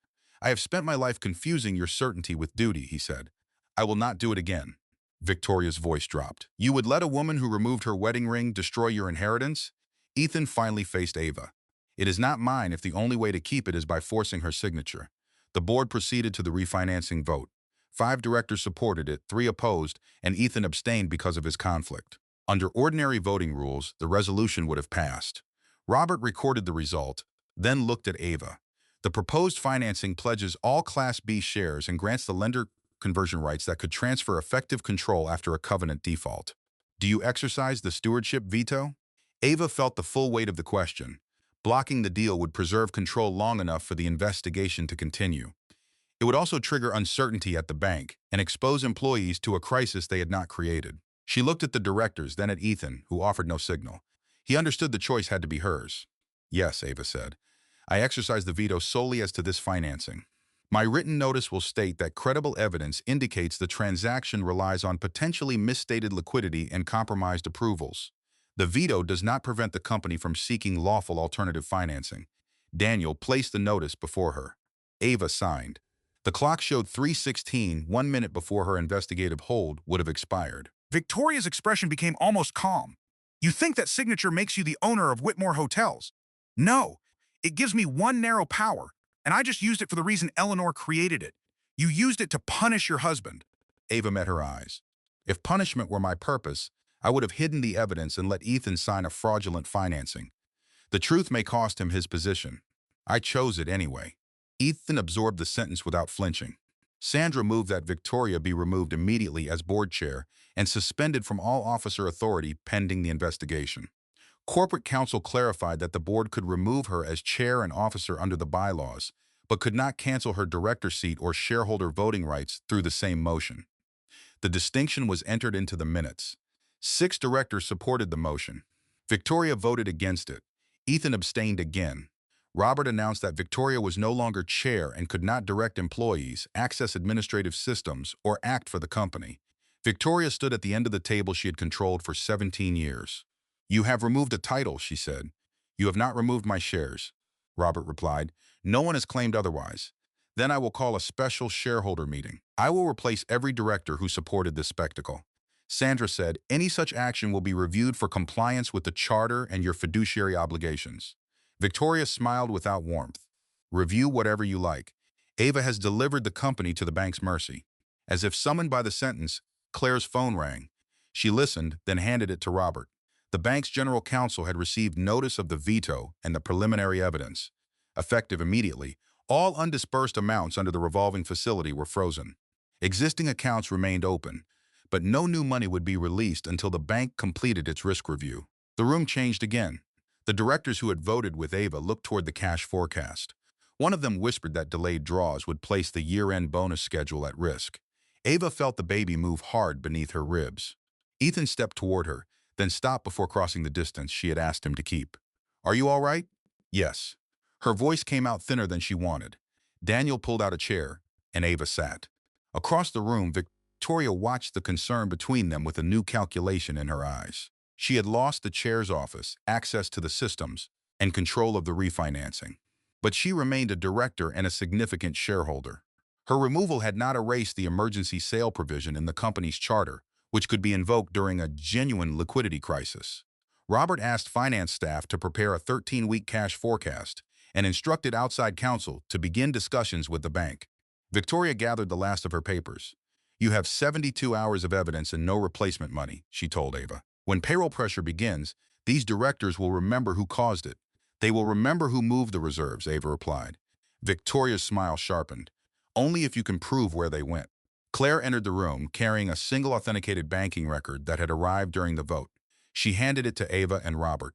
I have spent my life confusing your certainty with duty, he said. I will not do it again. Victoria's voice dropped. You would let a woman who removed her wedding ring destroy your inheritance? Ethan finally faced Ava. It is not mine if the only way to keep it is by forcing her signature. The board proceeded to the refinancing vote. 5 directors supported it, 3 opposed, and Ethan abstained because of his conflict. Under ordinary voting rules, the resolution would have passed. Robert recorded the result, then looked at Ava. The proposed financing pledges all Class B shares and grants the lender conversion rights that could transfer effective control after a covenant default. Do you exercise the stewardship veto? Ava felt the full weight of the question. Blocking the deal would preserve control long enough for the investigation to continue. It would also trigger uncertainty at the bank and expose employees to a crisis they had not created. She looked at the directors, then at Ethan, who offered no signal. He understood the choice had to be hers. Yes, Ava said. I exercise the veto solely as to this financing. My written notice will state that credible evidence indicates the transaction relies on potentially misstated liquidity and compromised approvals. The veto does not prevent the company from seeking lawful alternative financing. Daniel placed the notice before her. Ava signed. The clock showed 3:16, 1 minute before her investigative hold would have expired. Victoria's expression became almost calm. You think that signature makes you the owner of Whitmore Hotels? No, it gives me one narrow power, And I just used it for the reason Eleanor created it. You used it to punish your husband. Ava met her eyes. If punishment were my purpose, I would have hidden the evidence and let Ethan sign a fraudulent financing. The truth may cost him his position. I chose it anyway. Ethan absorbed the sentence without flinching. Sandra moved that Victoria be removed immediately as board chair and suspended from all officer authority pending the investigation. Corporate counsel clarified that the board could remove her as chair and officer under the bylaws, but could not cancel her director seat or shareholder voting rights through the same motion. The distinction was entered into the minutes. 6 directors supported the motion. Victoria voted against it. Ethan abstained again. Robert announced that Victoria was no longer chair and could not direct employees, access administrative systems, or act for the company. Victoria stood at the end of the table she had controlled for 17 years. "You have removed a title," she said. "You have not removed my shares," Robert replied. "No one has claimed otherwise. Then I will call a special shareholder meeting. I will replace every director who supported this spectacle." Sandra said, "Any such action will be reviewed for compliance with the charter and your fiduciary obligations." Victoria smiled without warmth. "Review whatever you like. Ava has delivered the company to the bank's mercy." As if summoned by the sentence, Claire's phone rang. She listened, then handed it to Robert. The bank's general counsel had received notice of the veto and the preliminary evidence. Effective immediately, all undisbursed amounts under the revolving facility were frozen. Existing accounts remained open, but no new money would be released until the bank completed its risk review. The room changed again. The directors who had voted with Ava looked toward the cash forecast. One of them whispered that delayed draws would place the year-end bonus schedule at risk. Ava felt the baby move hard beneath her ribs. Ethan stepped toward her, then stopped before crossing the distance she had asked him to keep. "Are you all right?" "Yes." Her voice came out thinner than she wanted. Daniel pulled out a chair, and Ava sat. Across the room, Victoria watched the concern between them with a new calculation in her eyes. She had lost the chair's office, access to the systems, and control of the refinancing. But she remained a director and a significant shareholder. Her removal had not erased the emergency sale provision in the company's charter, which could be invoked during a genuine liquidity crisis. Robert asked finance staff to prepare a 13-week cash forecast and instructed outside counsel to begin discussions with the bank. Victoria gathered the last of her papers. "You have 72 hours of evidence and no replacement money," she told Ava. "When payroll pressure begins, these directors will remember who caused it. They will remember who moved the reserves," Ava replied. Victoria's smile sharpened. "Only if you can prove where they went." Claire entered the room carrying a single authenticated banking record that had arrived during the vote. She handed it to Ava and Robert.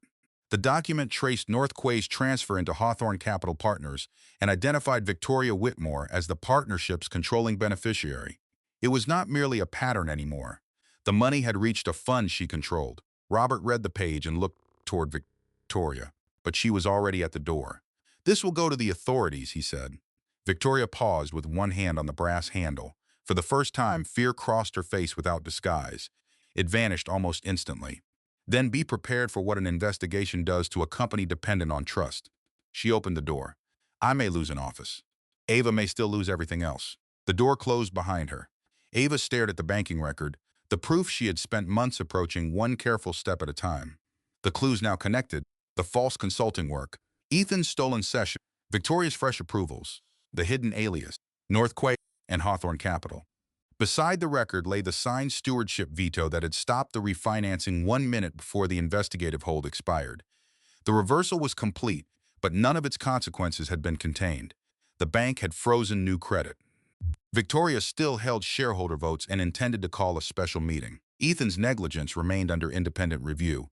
The document traced North Quay's transfer into Hawthorne Capital Partners and identified Victoria Whitmore as the partnership's controlling beneficiary. It was not merely a pattern anymore. The money had reached a fund she controlled. Robert read the page and looked toward Victoria, but she was already at the door. "This will go to the authorities," he said. Victoria paused with one hand on the brass handle. For the first time, fear crossed her face without disguise. It vanished almost instantly. "Then be prepared for what an investigation does to a company dependent on trust." She opened the door. "I may lose an office. Ava may still lose everything else." The door closed behind her. Ava stared at the banking record, the proof she had spent months approaching one careful step at a time. The clues now connected: the false consulting work, Ethan's stolen session, Victoria's fresh approvals, the hidden alias, North Quay and Hawthorne Capital. Beside the record lay the signed stewardship veto that had stopped the refinancing 1 minute before the investigative hold expired. The reversal was complete, but none of its consequences had been contained. The bank had frozen new credit. Victoria still held shareholder votes and intended to call a special meeting. Ethan's negligence remained under independent review.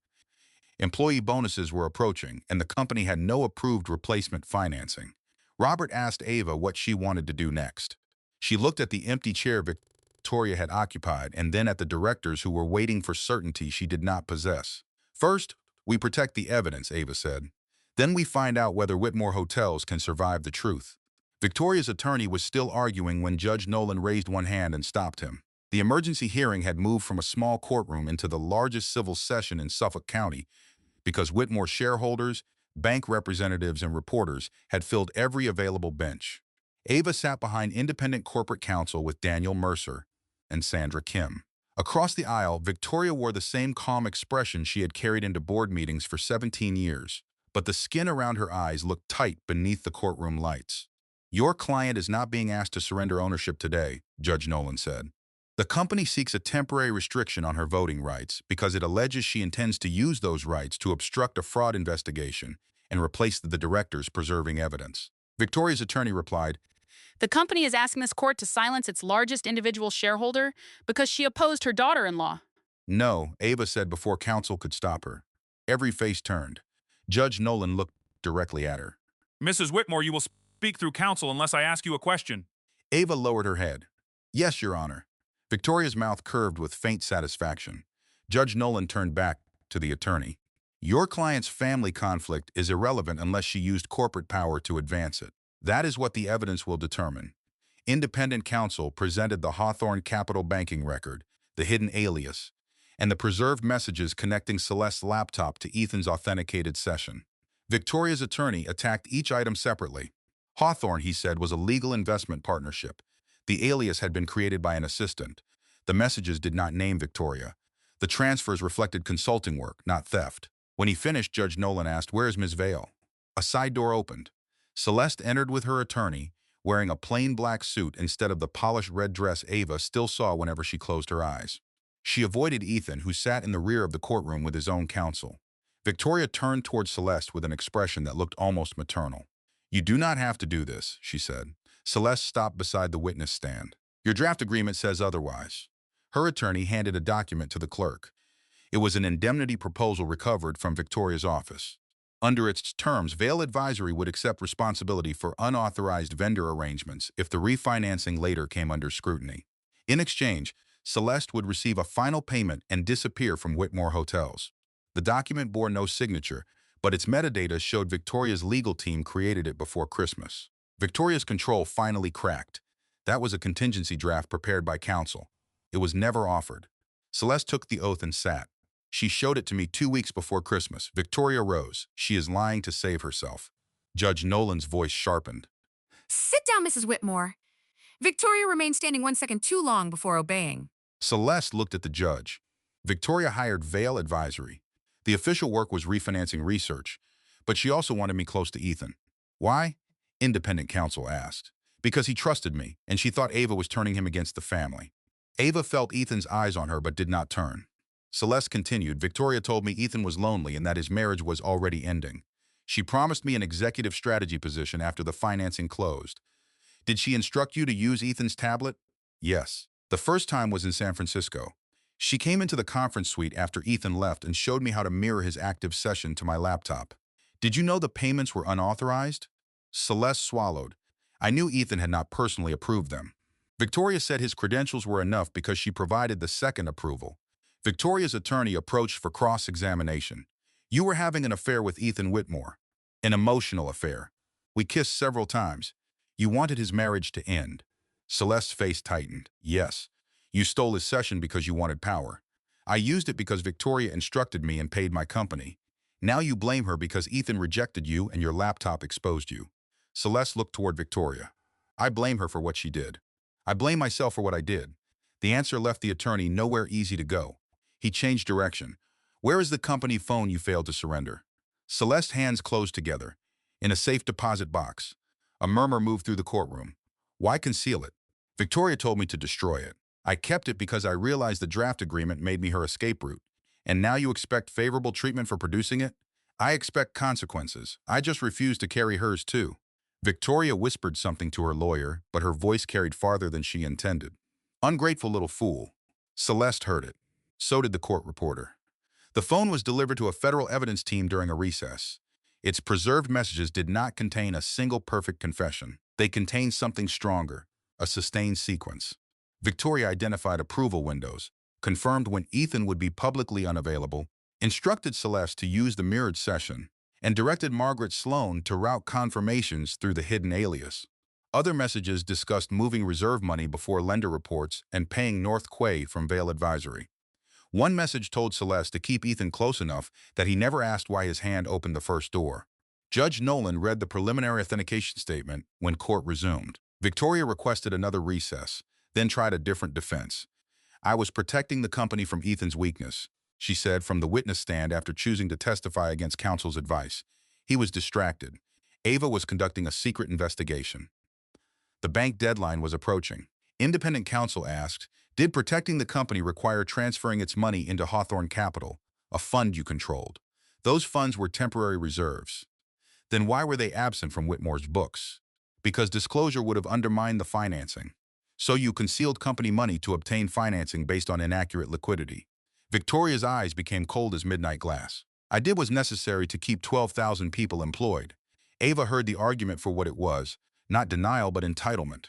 Employee bonuses were approaching, and the company had no approved replacement financing. Robert asked Ava what she wanted to do next. She looked at the empty chair Victoria had occupied and then at the directors who were waiting for certainty she did not possess. "First, we protect the evidence," Ava said. "Then we find out whether Whitmore Hotels can survive the truth." Victoria's attorney was still arguing when Judge Nolan raised one hand and stopped him. The emergency hearing had moved from a small courtroom into the largest civil session in Suffolk County because Whitmore shareholders, bank representatives, and reporters had filled every available bench. Ava sat behind independent corporate counsel with Daniel Mercer and Sandra Kim. Across the aisle, Victoria wore the same calm expression she had carried into board meetings for 17 years, but the skin around her eyes looked tight beneath the courtroom lights. Your client is not being asked to surrender ownership today, Judge Nolan said. The company seeks a temporary restriction on her voting rights because it alleges she intends to use those rights to obstruct a fraud investigation and replace the directors preserving evidence. Victoria's attorney replied, The company is asking this court to silence its largest individual shareholder because she opposed her daughter-in-law. No, Ava said before counsel could stop her. Every face turned. Judge Nolan looked directly at her. Mrs. Whitmore, you will speak through counsel unless I ask you a question. Ava lowered her head. Yes, Your Honor. Victoria's mouth curved with faint satisfaction. Judge Nolan turned back to the attorney. Your client's family conflict is irrelevant unless she used corporate power to advance it. That is what the evidence will determine. Independent counsel presented the Hawthorne Capital banking record, the hidden alias, and the preserved messages connecting Celeste's laptop to Ethan's authenticated session. Victoria's attorney attacked each item separately. Hawthorne, he said, was a legal investment partnership. The alias had been created by an assistant. The messages did not name Victoria. The transfers reflected consulting work, not theft. When he finished, Judge Nolan asked, "Where is Ms. Vale?" A side door opened. Celeste entered with her attorney, wearing a plain black suit instead of the polished red dress Ava still saw whenever she closed her eyes. She avoided Ethan, who sat in the rear of the courtroom with his own counsel. Victoria turned toward Celeste with an expression that looked almost maternal. "You do not have to do this," she said. Celeste stopped beside the witness stand. "Your draft agreement says otherwise." Her attorney handed a document to the clerk. It was an indemnity proposal recovered from Victoria's office. Under its terms, Vale Advisory would accept responsibility for unauthorized vendor arrangements if the refinancing later came under scrutiny. In exchange, Celeste would receive a final payment and disappear from Whitmore Hotels. The document bore no signature, but its metadata showed Victoria's legal team created it before Christmas. Victoria's control finally cracked. That was a contingency draft prepared by counsel. It was never offered. Celeste took the oath and sat. "She showed it to me 2 weeks before Christmas." Victoria rose. "She is lying to save herself." Judge Nolan's voice sharpened. Sit down, Mrs. Whitmore. Victoria remained standing 1 second too long before obeying. Celeste looked at the judge. Victoria hired Vale Advisory. The official work was refinancing research, but she also wanted me close to Ethan. Why? Independent counsel asked. Because he trusted me, and she thought Ava was turning him against the family. Ava felt Ethan's eyes on her but did not turn. Celeste continued, "Victoria told me Ethan was lonely and that his marriage was already ending. She promised me an executive strategy position after the financing closed. Did she instruct you to use Ethan's tablet?" "Yes. The first time was in San Francisco. She came into the conference suite after Ethan left and showed me how to mirror his active session to my laptop." "Did you know the payments were unauthorized?" Celeste swallowed. "I knew Ethan had not personally approved them." Victoria said his credentials were enough because she provided the second approval. Victoria's attorney approached for cross-examination. "You were having an affair with Ethan Whitmore. An emotional affair. We kissed several times. You wanted his marriage to end." Celeste's face tightened. "Yes. You stole his session because you wanted power. I used it because Victoria instructed me and paid my company. Now you blame her because Ethan rejected you and your laptop exposed you." Celeste looked toward Victoria. "I blame her for what she did. I blame myself for what I did." The answer left the attorney nowhere easy to go. He changed direction. "Where is the company phone you failed to surrender?" Celeste's hands closed together. "In a safe deposit box." A murmur moved through the courtroom. "Why conceal it?" "Victoria told me to destroy it. I kept it because I realized the draft agreement made me her escape route. And now you expect favorable treatment for producing it?" "I expect consequences. I just refuse to carry hers too." Victoria whispered something to her lawyer, but her voice carried farther than she intended. "Ungrateful little fool." Celeste heard it. So did the court reporter. The phone was delivered to a federal evidence team during a recess. Its preserved messages did not contain a single perfect confession. They contained something stronger, a sustained sequence. Victoria identified approval windows, confirmed when Ethan would be publicly unavailable, instructed Celeste to use the mirrored session, and directed Margaret Sloan to route confirmations through the hidden alias. Other messages discussed moving reserve money before lender reports and paying North Quay from Vale Advisory. One message told Celeste to keep Ethan close enough that he never asked why his hand opened the first door. Judge Nolan read the preliminary authentication statement when court resumed. Victoria requested another recess, then tried a different defense. "I was protecting the company from Ethan's weakness," she said from the witness stand after choosing to testify against counsel's advice. "He was distracted. Ava was conducting a secret investigation." The bank deadline was approaching. Independent counsel asked, did protecting the company require transferring its money into Hawthorne Capital, a fund you controlled? Those funds were temporary reserves. Then why were they absent from Whitmore's books? Because disclosure would have undermined the financing. So you concealed company money to obtain financing based on inaccurate liquidity. Victoria's eyes became cold as midnight glass. I did what was necessary to keep 12,000 people employed. Ava heard the argument for what it was, not denial but entitlement.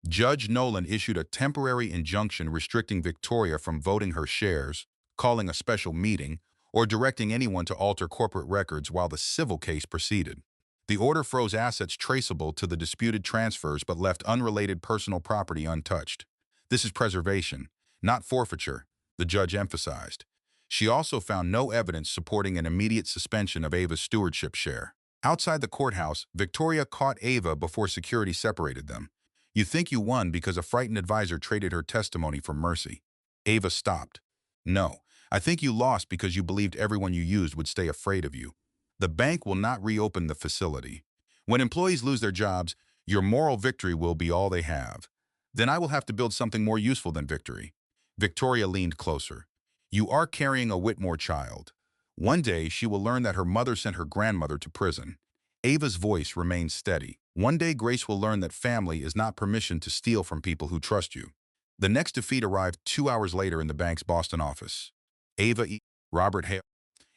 Judge Nolan issued a temporary injunction restricting Victoria from voting her shares, calling a special meeting, or directing anyone to alter corporate records while the civil case proceeded. The order froze assets traceable to the disputed transfers but left unrelated personal property untouched. This is preservation, not forfeiture, the judge emphasized. She also found no evidence supporting an immediate suspension of Ava's stewardship share. Outside the courthouse, Victoria caught Ava before security separated them. You think you won because a frightened advisor traded her testimony for mercy. Ava stopped. No, I think you lost because you believed everyone you used would stay afraid of you. The bank will not reopen the facility. When employees lose their jobs, your moral victory will be all they have. Then I will have to build something more useful than victory. Victoria leaned closer. You are carrying a Whitmore child. One day she will learn that her mother sent her grandmother to prison. Ava's voice remained steady. One day Grace will learn that family is not permission to steal from people who trust you. The next defeat arrived 2 hours later in the bank's Boston office. Ava E. Robert Hale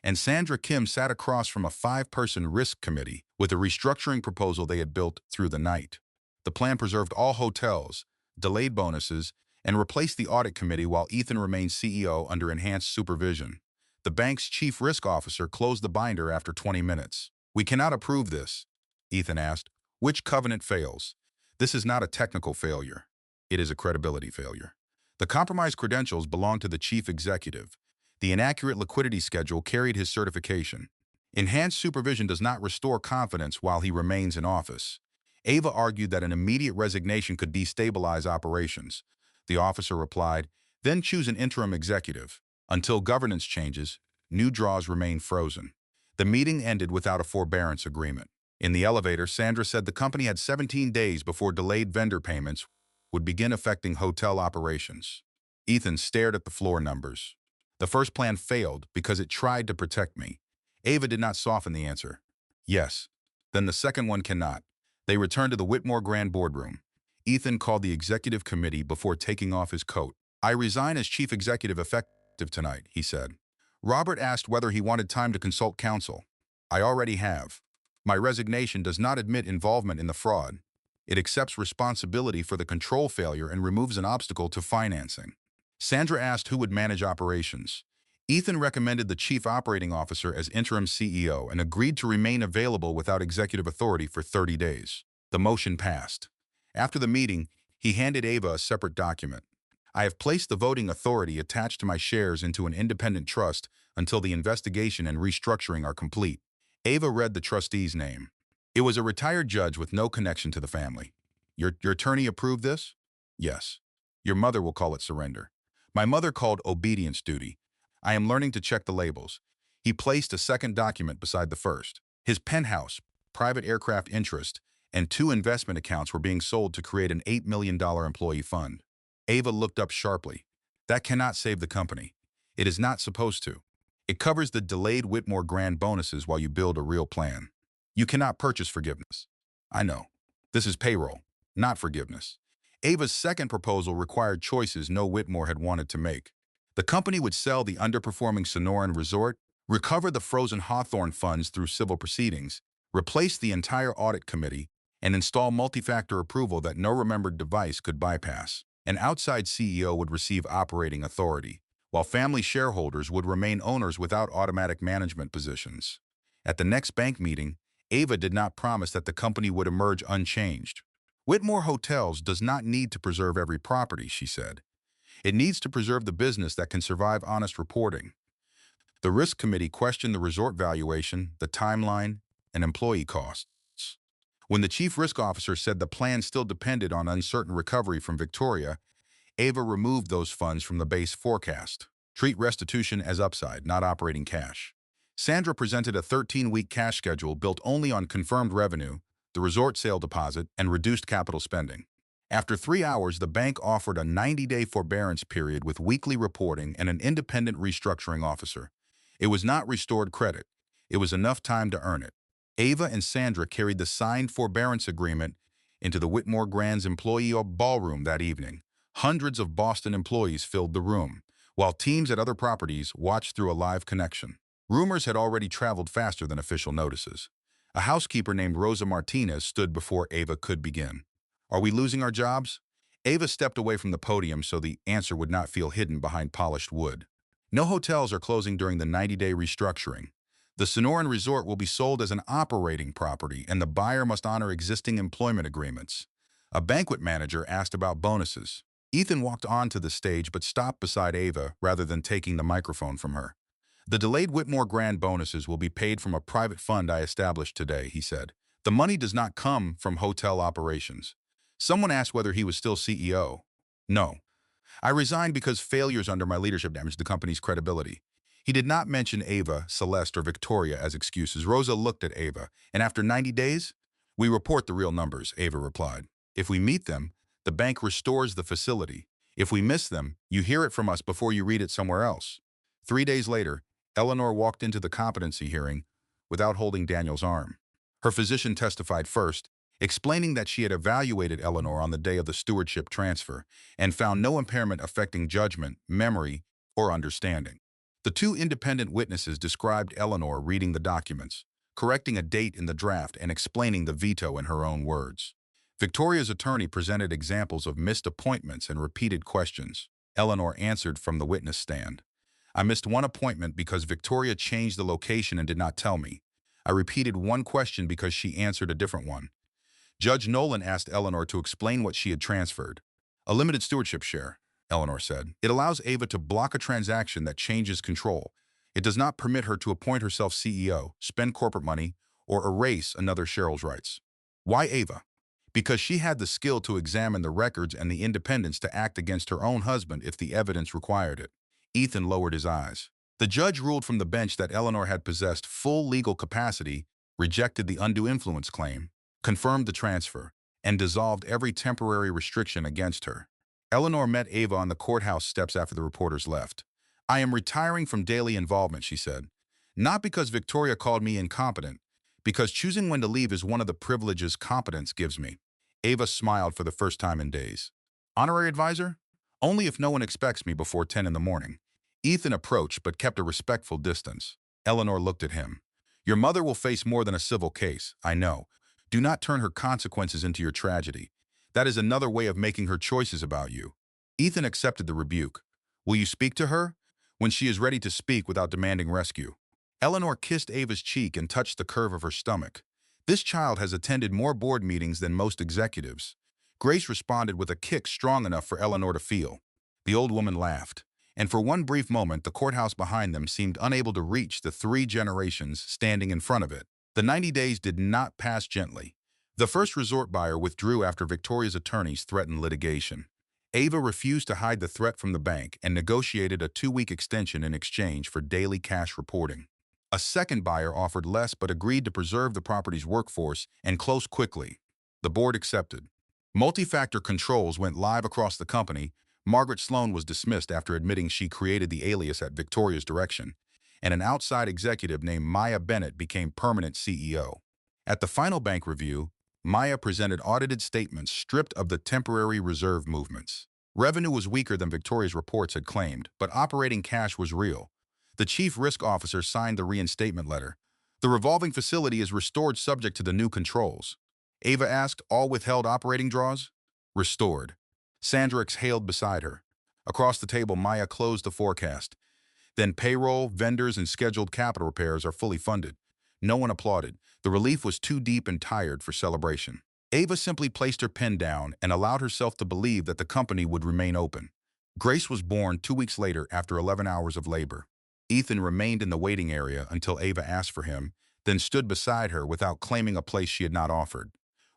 and Sandra Kim sat across from a 5-person risk committee with a restructuring proposal they had built through the night. The plan preserved all hotels, delayed bonuses, and replaced the audit committee while Ethan remained CEO under enhanced supervision. The bank's chief risk officer closed the binder after 20 minutes. We cannot approve this, Ethan asked. Which covenant fails? This is not a technical failure. It is a credibility failure. The compromised credentials belong to the chief executive. The inaccurate liquidity schedule carried his certification. Enhanced supervision does not restore confidence while he remains in office. Ava argued that an immediate resignation could destabilize operations. The officer replied, then choose an interim executive. Until governance changes, new draws remain frozen. The meeting ended without a forbearance agreement. In the elevator, Sandra said the company had 17 days before delayed vendor payments would begin affecting hotel operations. Ethan stared at the floor numbers. The first plan failed because it tried to protect me. Ava did not soften the answer. Yes. Then the second one cannot. They returned to the Whitmore Grand Boardroom. Ethan called the executive committee before taking off his coat. I resign as chief executive effective tonight, he said. Robert asked whether he wanted time to consult counsel. I already have. My resignation does not admit involvement in the fraud. It accepts responsibility for the control failure and removes an obstacle to financing. Sandra asked who would manage operations. Ethan recommended the chief operating officer as interim CEO and agreed to remain available without executive authority for 30 days. The motion passed. After the meeting, he handed Ava a separate document. I have placed the voting authority attached to my shares into an independent trust until the investigation and restructuring are complete. Ava read the trustee's name. It was a retired judge with no connection to the family. Your attorney approved this? Yes. Your mother will call it surrender. My mother called obedience duty. I am learning to check the labels. He placed a second document beside the first. His penthouse, private aircraft interest, and 2 investment accounts were being sold to create an $8 million employee fund. Ava looked up sharply. That cannot save the company. It is not supposed to. It covers the delayed Whitmore grand bonuses while you build a real plan. You cannot purchase forgiveness. I know. This is payroll, not forgiveness. Ava's second proposal required choices no Whitmore had wanted to make. The company would sell the underperforming Sonoran Resort, recover the frozen Hawthorne funds through civil proceedings, replace the entire audit committee, and install multi-factor approval that no remembered device could bypass. An outside CEO would receive operating authority, while family shareholders would remain owners without automatic management positions. At the next bank meeting, Ava did not promise that the company would emerge unchanged. Whitmore Hotels does not need to preserve every property, she said. It needs to preserve the business that can survive honest reporting. The risk committee questioned the resort valuation, the timeline, and employee costs. When the chief risk officer said the plan still depended on uncertain recovery from Victoria, Ava removed those funds from the base forecast. Treat restitution as upside, not operating cash. Sandra presented a 13-week cash schedule built only on confirmed revenue, the resort sale deposit, and reduced capital spending. After 3 hours, the bank offered a 90-day forbearance period with weekly reporting and an independent restructuring officer. It was not restored credit. It was enough time to earn it. Ava and Sandra carried the signed forbearance agreement into the Whitmore Grand's employee ballroom that evening. Hundreds of Boston employees filled the room, while teams at other properties watched through a live connection. Rumors had already traveled faster than official notices. A housekeeper named Rosa Martinez stood before Ava could begin. "Are we losing our jobs?" Ava stepped away from the podium so the answer would not feel hidden behind polished wood. "No hotels are closing during the 90-day restructuring. The Sonoran Resort will be sold as an operating property, and the buyer must honor existing employment agreements." A banquet manager asked about bonuses. Ethan walked onto the stage but stopped beside Ava rather than taking the microphone from her. "The delayed Whitmore Grand bonuses will be paid from a private fund I established today," he said. "The money does not come from hotel operations." Someone asked whether he was still CEO. "No. I resigned because failures under my leadership damaged the company's credibility." He did not mention Ava, Celeste, or Victoria as excuses. Rosa looked at Ava. "And after 90 days? We report the real numbers," Ava replied. "If we meet them, the bank restores the facility. If we miss them, you hear it from us before you read it somewhere else." 3 days later, Eleanor walked into the competency hearing without holding Daniel's arm. Her physician testified first, explaining that she had evaluated Eleanor on the day of the stewardship transfer and found no impairment affecting judgment, memory, or understanding. The two independent witnesses described Eleanor reading the documents, correcting a date in the draft, and explaining the veto in her own words. Victoria's attorney presented examples of missed appointments and repeated questions. Eleanor answered from the witness stand. "I missed one appointment because Victoria changed the location and did not tell me. I repeated one question because she answered a different one." Judge Nolan asked Eleanor to explain what she had transferred. "A limited stewardship share," Eleanor said. "It allows Ava to block a transaction that changes control. It does not permit her to appoint herself CEO, spend corporate money, or erase another Cheryl's rights." "Why Ava?" "Because she had the skill to examine the records and the independence to act against her own husband if the evidence required it." Ethan lowered his eyes. The judge ruled from the bench that Eleanor had possessed full legal capacity, rejected the undue influence claim, confirmed the transfer, and dissolved every temporary restriction against her. Eleanor met Ava on the courthouse steps after the reporters left. "I am retiring from daily involvement," she said. "Not because Victoria called me incompetent, because choosing when to leave is one of the privileges competence gives me." Ava smiled for the first time in days. "Honorary advisor? Only if no one expects me before 10 in the morning." Ethan approached but kept a respectful distance. Eleanor looked at him. "Your mother will face more than a civil case, I know. Do not turn her consequences into your tragedy. That is another way of making her choices about you." Ethan accepted the rebuke. "Will you speak to her?" "When she is ready to speak without demanding rescue." Eleanor kissed Ava's cheek and touched the curve of her stomach. "This child has attended more board meetings than most executives." Grace responded with a kick strong enough for Eleanor to feel. The old woman laughed, and for one brief moment the courthouse behind them seemed unable to reach the 3 generations standing in front of it. The 90 days did not pass gently. The first resort buyer withdrew after Victoria's attorneys threatened litigation. Ava refused to hide the threat from the bank and negotiated a 2-week extension in exchange for daily cash reporting. A second buyer offered less but agreed to preserve the property's workforce and close quickly. The board accepted. Multi-factor controls went live across the company. Margaret Sloan was dismissed after admitting she created the alias at Victoria's direction, and an outside executive named Maya Bennett became permanent CEO. At the final bank review, Maya presented audited statements stripped of the temporary reserve movements. Revenue was weaker than Victoria's reports had claimed, but operating cash was real. The chief risk officer signed the reinstatement letter. "The revolving facility is restored subject to the new controls." Ava asked, "All withheld operating draws?" "Restored." Sandra exhaled beside her. Across the table, Maya closed the forecast. "Then payroll, vendors, and scheduled capital repairs are fully funded." No one applauded. The relief was too deep and tired for celebration. Ava simply placed her pen down and allowed herself to believe that the company would remain open. Grace was born 2 weeks later after 11 hours of labor. Ethan remained in the waiting area until Ava asked for him, then stood beside her without claiming a place she had not offered.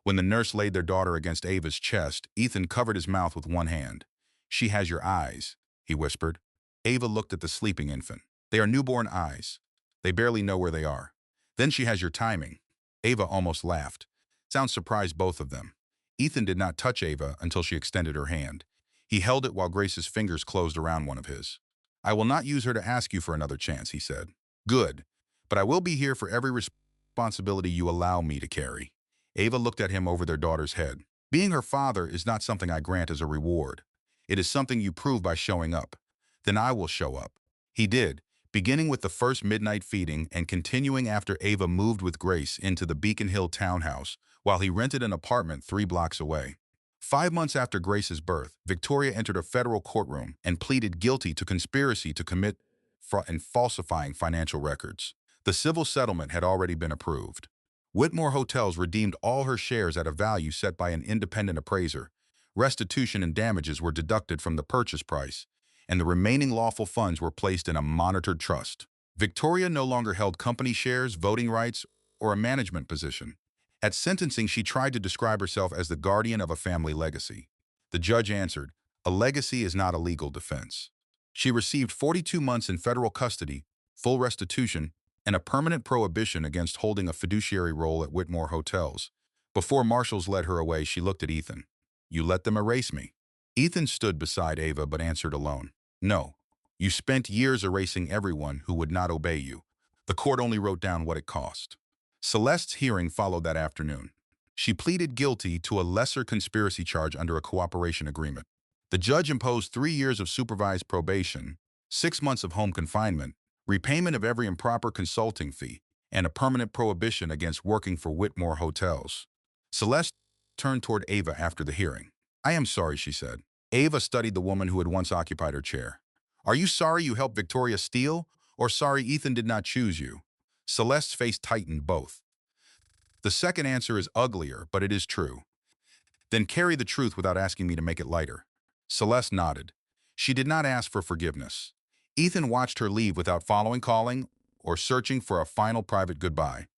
When the nurse laid their daughter against Ava's chest, Ethan covered his mouth with one hand. "She has your eyes," he whispered. Ava looked at the sleeping infant. "They are newborn eyes. They barely know where they are. Then she has your timing." Ava almost laughed. Sounds surprised both of them. Ethan did not touch Ava until she extended her hand. He held it while Grace's fingers closed around one of his. "I will not use her to ask you for another chance," he said. "Good, but I will be here for every responsibility you allow me to carry." Ava looked at him over their daughter's head. "Being her father is not something I grant as a reward. It is something you prove by showing up. Then I will show up." He did, beginning with the first midnight feeding and continuing after Ava moved with Grace into the Beacon Hill townhouse, while he rented an apartment 3 blocks away. 5 months after Grace's birth, Victoria entered a federal courtroom and pleaded guilty to conspiracy to commit fraud and falsifying financial records. The civil settlement had already been approved. Whitmore Hotels redeemed all her shares at a value set by an independent appraiser. Restitution and damages were deducted from the purchase price, and the remaining lawful funds were placed in a monitored trust. Victoria no longer held company shares, voting rights, or a management position. At sentencing, she tried to describe herself as the guardian of a family legacy. The judge answered, "A legacy is not a legal defense." She received 42 months in federal custody, full restitution, and a permanent prohibition against holding a fiduciary role at Whitmore Hotels. Before marshals led her away, she looked at Ethan. "You let them erase me." Ethan stood beside Ava but answered alone. "No. You spent years erasing everyone who would not obey you. The court only wrote down what it cost." Celeste's hearing followed that afternoon. She pleaded guilty to a lesser conspiracy charge under a cooperation agreement. The judge imposed 3 years of supervised probation, 6 months of home confinement, repayment of every improper consulting fee, and a permanent prohibition against working for Whitmore Hotels. Celeste turned toward Ava after the hearing. "I am sorry," she said. Ava studied the woman who had once occupied her chair. "Are you sorry you helped Victoria steal, or sorry Ethan did not choose you?" Celeste's face tightened. "Both." "The second answer is uglier, but it is true." "Then carry the truth without asking me to make it lighter." Celeste nodded. She did not ask for forgiveness. Ethan watched her leave without calling, or searching for a final private goodbye.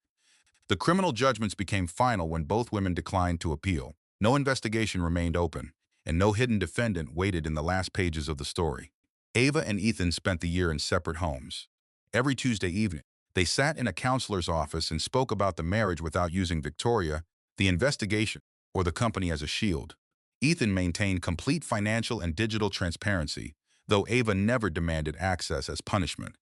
The criminal judgments became final when both women declined to appeal. No investigation remained open, and no hidden defendant waited in the last pages of the story. Ava and Ethan spent the year in separate homes. Every Tuesday evening, they sat in a counselor's office and spoke about the marriage without using Victoria, the investigation, or the company as a shield. Ethan maintained complete financial and digital transparency, though Ava never demanded access as punishment.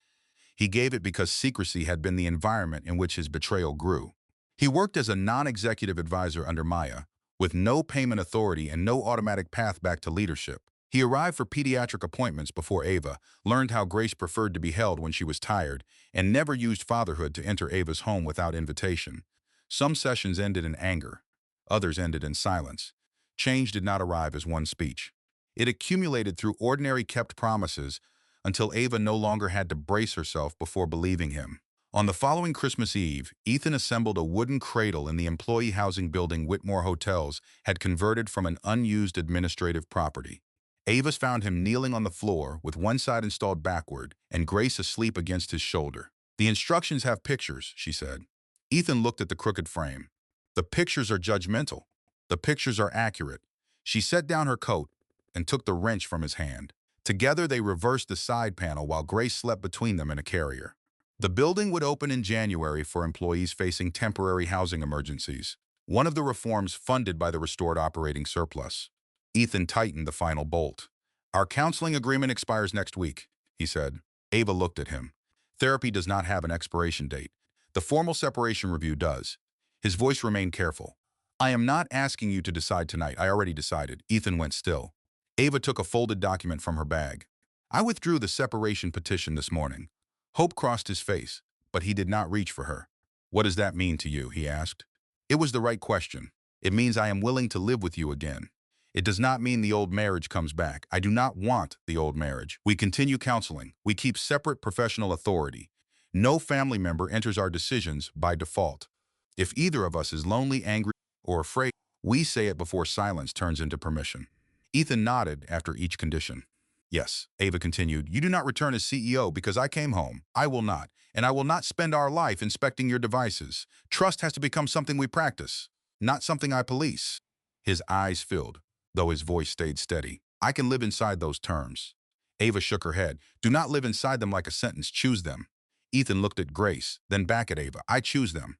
He gave it because secrecy had been the environment in which his betrayal grew. He worked as a non-executive advisor under Maya, with no payment authority and no automatic path back to leadership. He arrived for pediatric appointments before Ava, learned how Grace preferred to be held when she was tired, and never used fatherhood to enter Ava's home without invitation. Some sessions ended in anger. Others ended in silence. Change did not arrive as one speech. It accumulated through ordinary kept promises until Ava no longer had to brace herself before believing him. On the following Christmas Eve, Ethan assembled a wooden cradle in the employee housing building Whitmore Hotels had converted from an unused administrative property. Ava found him kneeling on the floor with one side installed backward and Grace asleep against his shoulder. "The instructions have pictures," she said. Ethan looked at the crooked frame. "The pictures are judgmental. The pictures are accurate." She set down her coat and took the wrench from his hand. Together they reversed the side panel while Grace slept between them in a carrier. The building would open in January for employees facing temporary housing emergencies, one of the reforms funded by the restored operating surplus. Ethan tightened the final bolt. "Our counseling agreement expires next week," he said. Ava looked at him. "Therapy does not have an expiration date. The formal separation review does." His voice remained careful. "I am not asking you to decide tonight. I already decided." Ethan went still. Ava took a folded document from her bag. "I withdrew the separation petition this morning." Hope crossed his face, but he did not reach for her. "What does that mean to you?" he asked. It was the right question. "It means I am willing to live with you again. It does not mean the old marriage comes back. I do not want the old marriage. We continue counseling. We keep separate professional authority. No family member enters our decisions by default. If either of us is lonely, angry, or afraid, we say it before silence turns into permission." Ethan nodded after each condition. "Yes," Ava continued, "you do not return as CEO because I came home. I will not. And I will not spend our life inspecting your devices. Trust has to become something we practice, not something I police." His eyes filled, though his voice stayed steady. "I can live inside those terms." Ava shook her head. "Do not live inside them like a sentence. Choose them." Ethan looked at Grace, then back at Ava. "I choose them.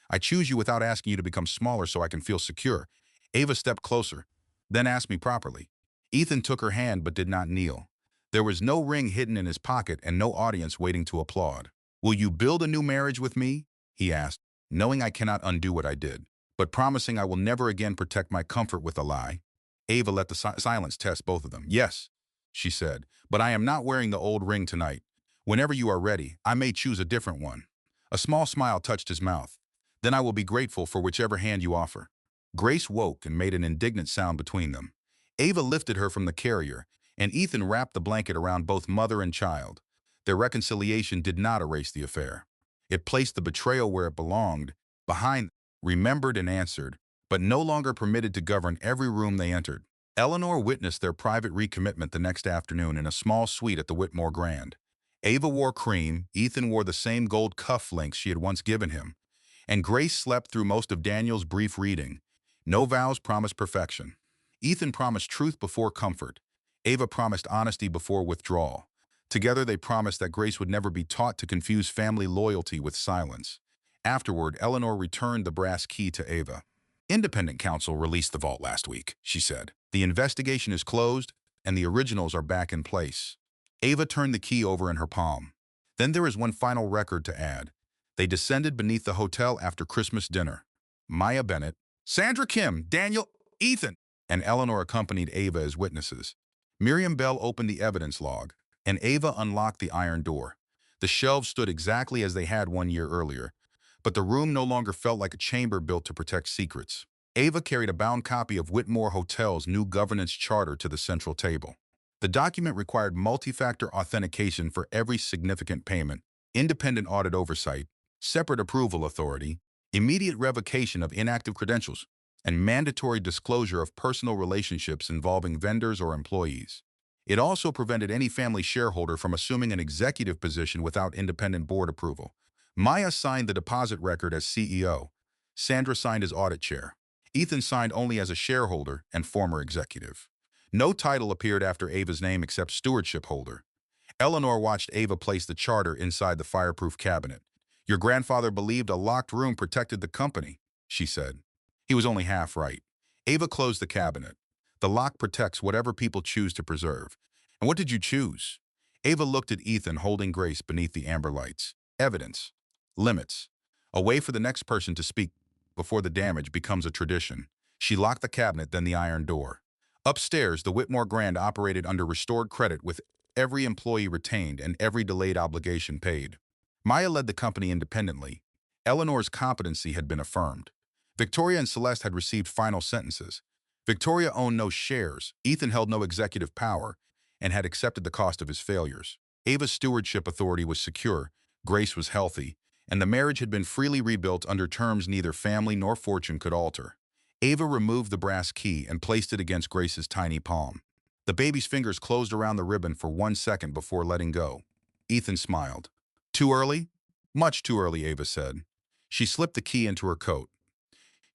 I choose you without asking you to become smaller so I can feel secure. Ava stepped closer, then asked me properly. Ethan took her hand but did not kneel. There was no ring hidden in his pocket and no audience waiting to applaud. "Will you build a new marriage with me?" he asked, knowing I cannot undo what I did, but promising I will never again protect my comfort with a lie. Ava let the silence test both of them. "Yes," she said, "but I am not wearing the old ring tonight. Whenever you are ready, I may choose a different one." A small smile touched his mouth. "Then I will be grateful for whichever hand you offer." Grace woke and made an indignant sound between them. Ava lifted her from the carrier, and Ethan wrapped the blanket around both mother and child. Their reconciliation did not erase the affair. It placed the betrayal where it belonged, behind, remembered and answered, but no longer permitted to govern every room they entered. Eleanor witnessed their private recommitment the next afternoon in a small suite at the Whitmore Grand. Ava wore cream, Ethan wore the same gold cuff links she had once given him, and Grace slept through most of Daniel's brief reading. No vows promised perfection. Ethan promised truth before comfort. Ava promised honesty before withdrawal. Together they promised that Grace would never be taught to confuse family loyalty with silence. Afterward, Eleanor returned the brass key to Ava. "Independent counsel released the vault last week," she said. "The investigation is closed, and the originals are back in place." Ava turned the key over in her palm. "Then there is one final record to add. They descended beneath the hotel after Christmas dinner. Maya Bennett, Sandra Kim, Daniel, Ethan, and Eleanor accompanied Ava as witnesses. Miriam Bell opened the evidence log, and Ava unlocked the iron door. The shelves stood exactly as they had 1 year earlier, but the room no longer felt like a chamber built to protect secrets. Ava carried a bound copy of Whitmore Hotel's new governance charter to the central table. The document required multi-factor authentication for every significant payment, independent audit oversight, separate approval authority, immediate revocation of inactive credentials, and mandatory disclosure of personal relationships involving vendors or employees. It also prevented any family shareholder from assuming an executive position without independent board approval. Maya signed the deposit record as CEO. Sandra signed as audit chair. Ethan signed only as a shareholder and former executive. No title appeared after Ava's name except stewardship holder. Eleanor watched Ava place the charter inside the fireproof cabinet. "Your grandfather believed a locked room protected the company," she said. "He was only half right." Ava closed the cabinet. "The lock protects whatever people choose to preserve." "And what did you choose?" Ava looked at Ethan holding Grace beneath the amber lights. "Evidence. Limits. A way for the next person to speak before the damage becomes a tradition." She locked the cabinet, then the iron door. Upstairs, the Whitmore Grand operated under restored credit with every employee retained and every delayed obligation paid. Maya led the company independently. Eleanor's competency had been affirmed. Victoria and Celeste had received final sentences. Victoria owned no shares, Ethan held no executive power, and had accepted the cost of his failures. Ava's stewardship authority was secure, Grace was healthy, and the marriage had been freely rebuilt under terms neither family nor fortune could alter. Ava removed the brass key and placed it against Grace's tiny palm. The baby's fingers closed around the ribbon for 1 second before letting go. Ethan smiled. "Too early?" "Much too early," Ava said. She slipped the key into her coat.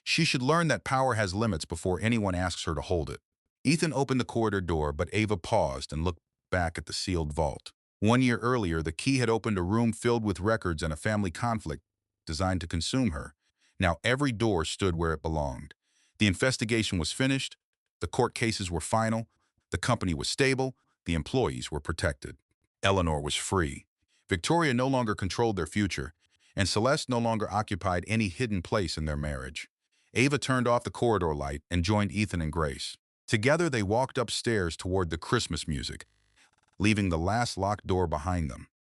She should learn that power has limits before anyone asks her to hold it. Ethan opened the corridor door, but Ava paused and looked back at the sealed vault. 1 year earlier, the key had opened a room filled with records and a family conflict designed to consume her. Now every door stood where it belonged. The investigation was finished, the court cases were final, the company was stable, the employees were protected. Eleanor was free. Victoria no longer controlled their future, and Celeste no longer occupied any hidden place in their marriage. Ava turned off the corridor light and joined Ethan and Grace. Together they walked upstairs toward the Christmas music, leaving the last locked door behind them.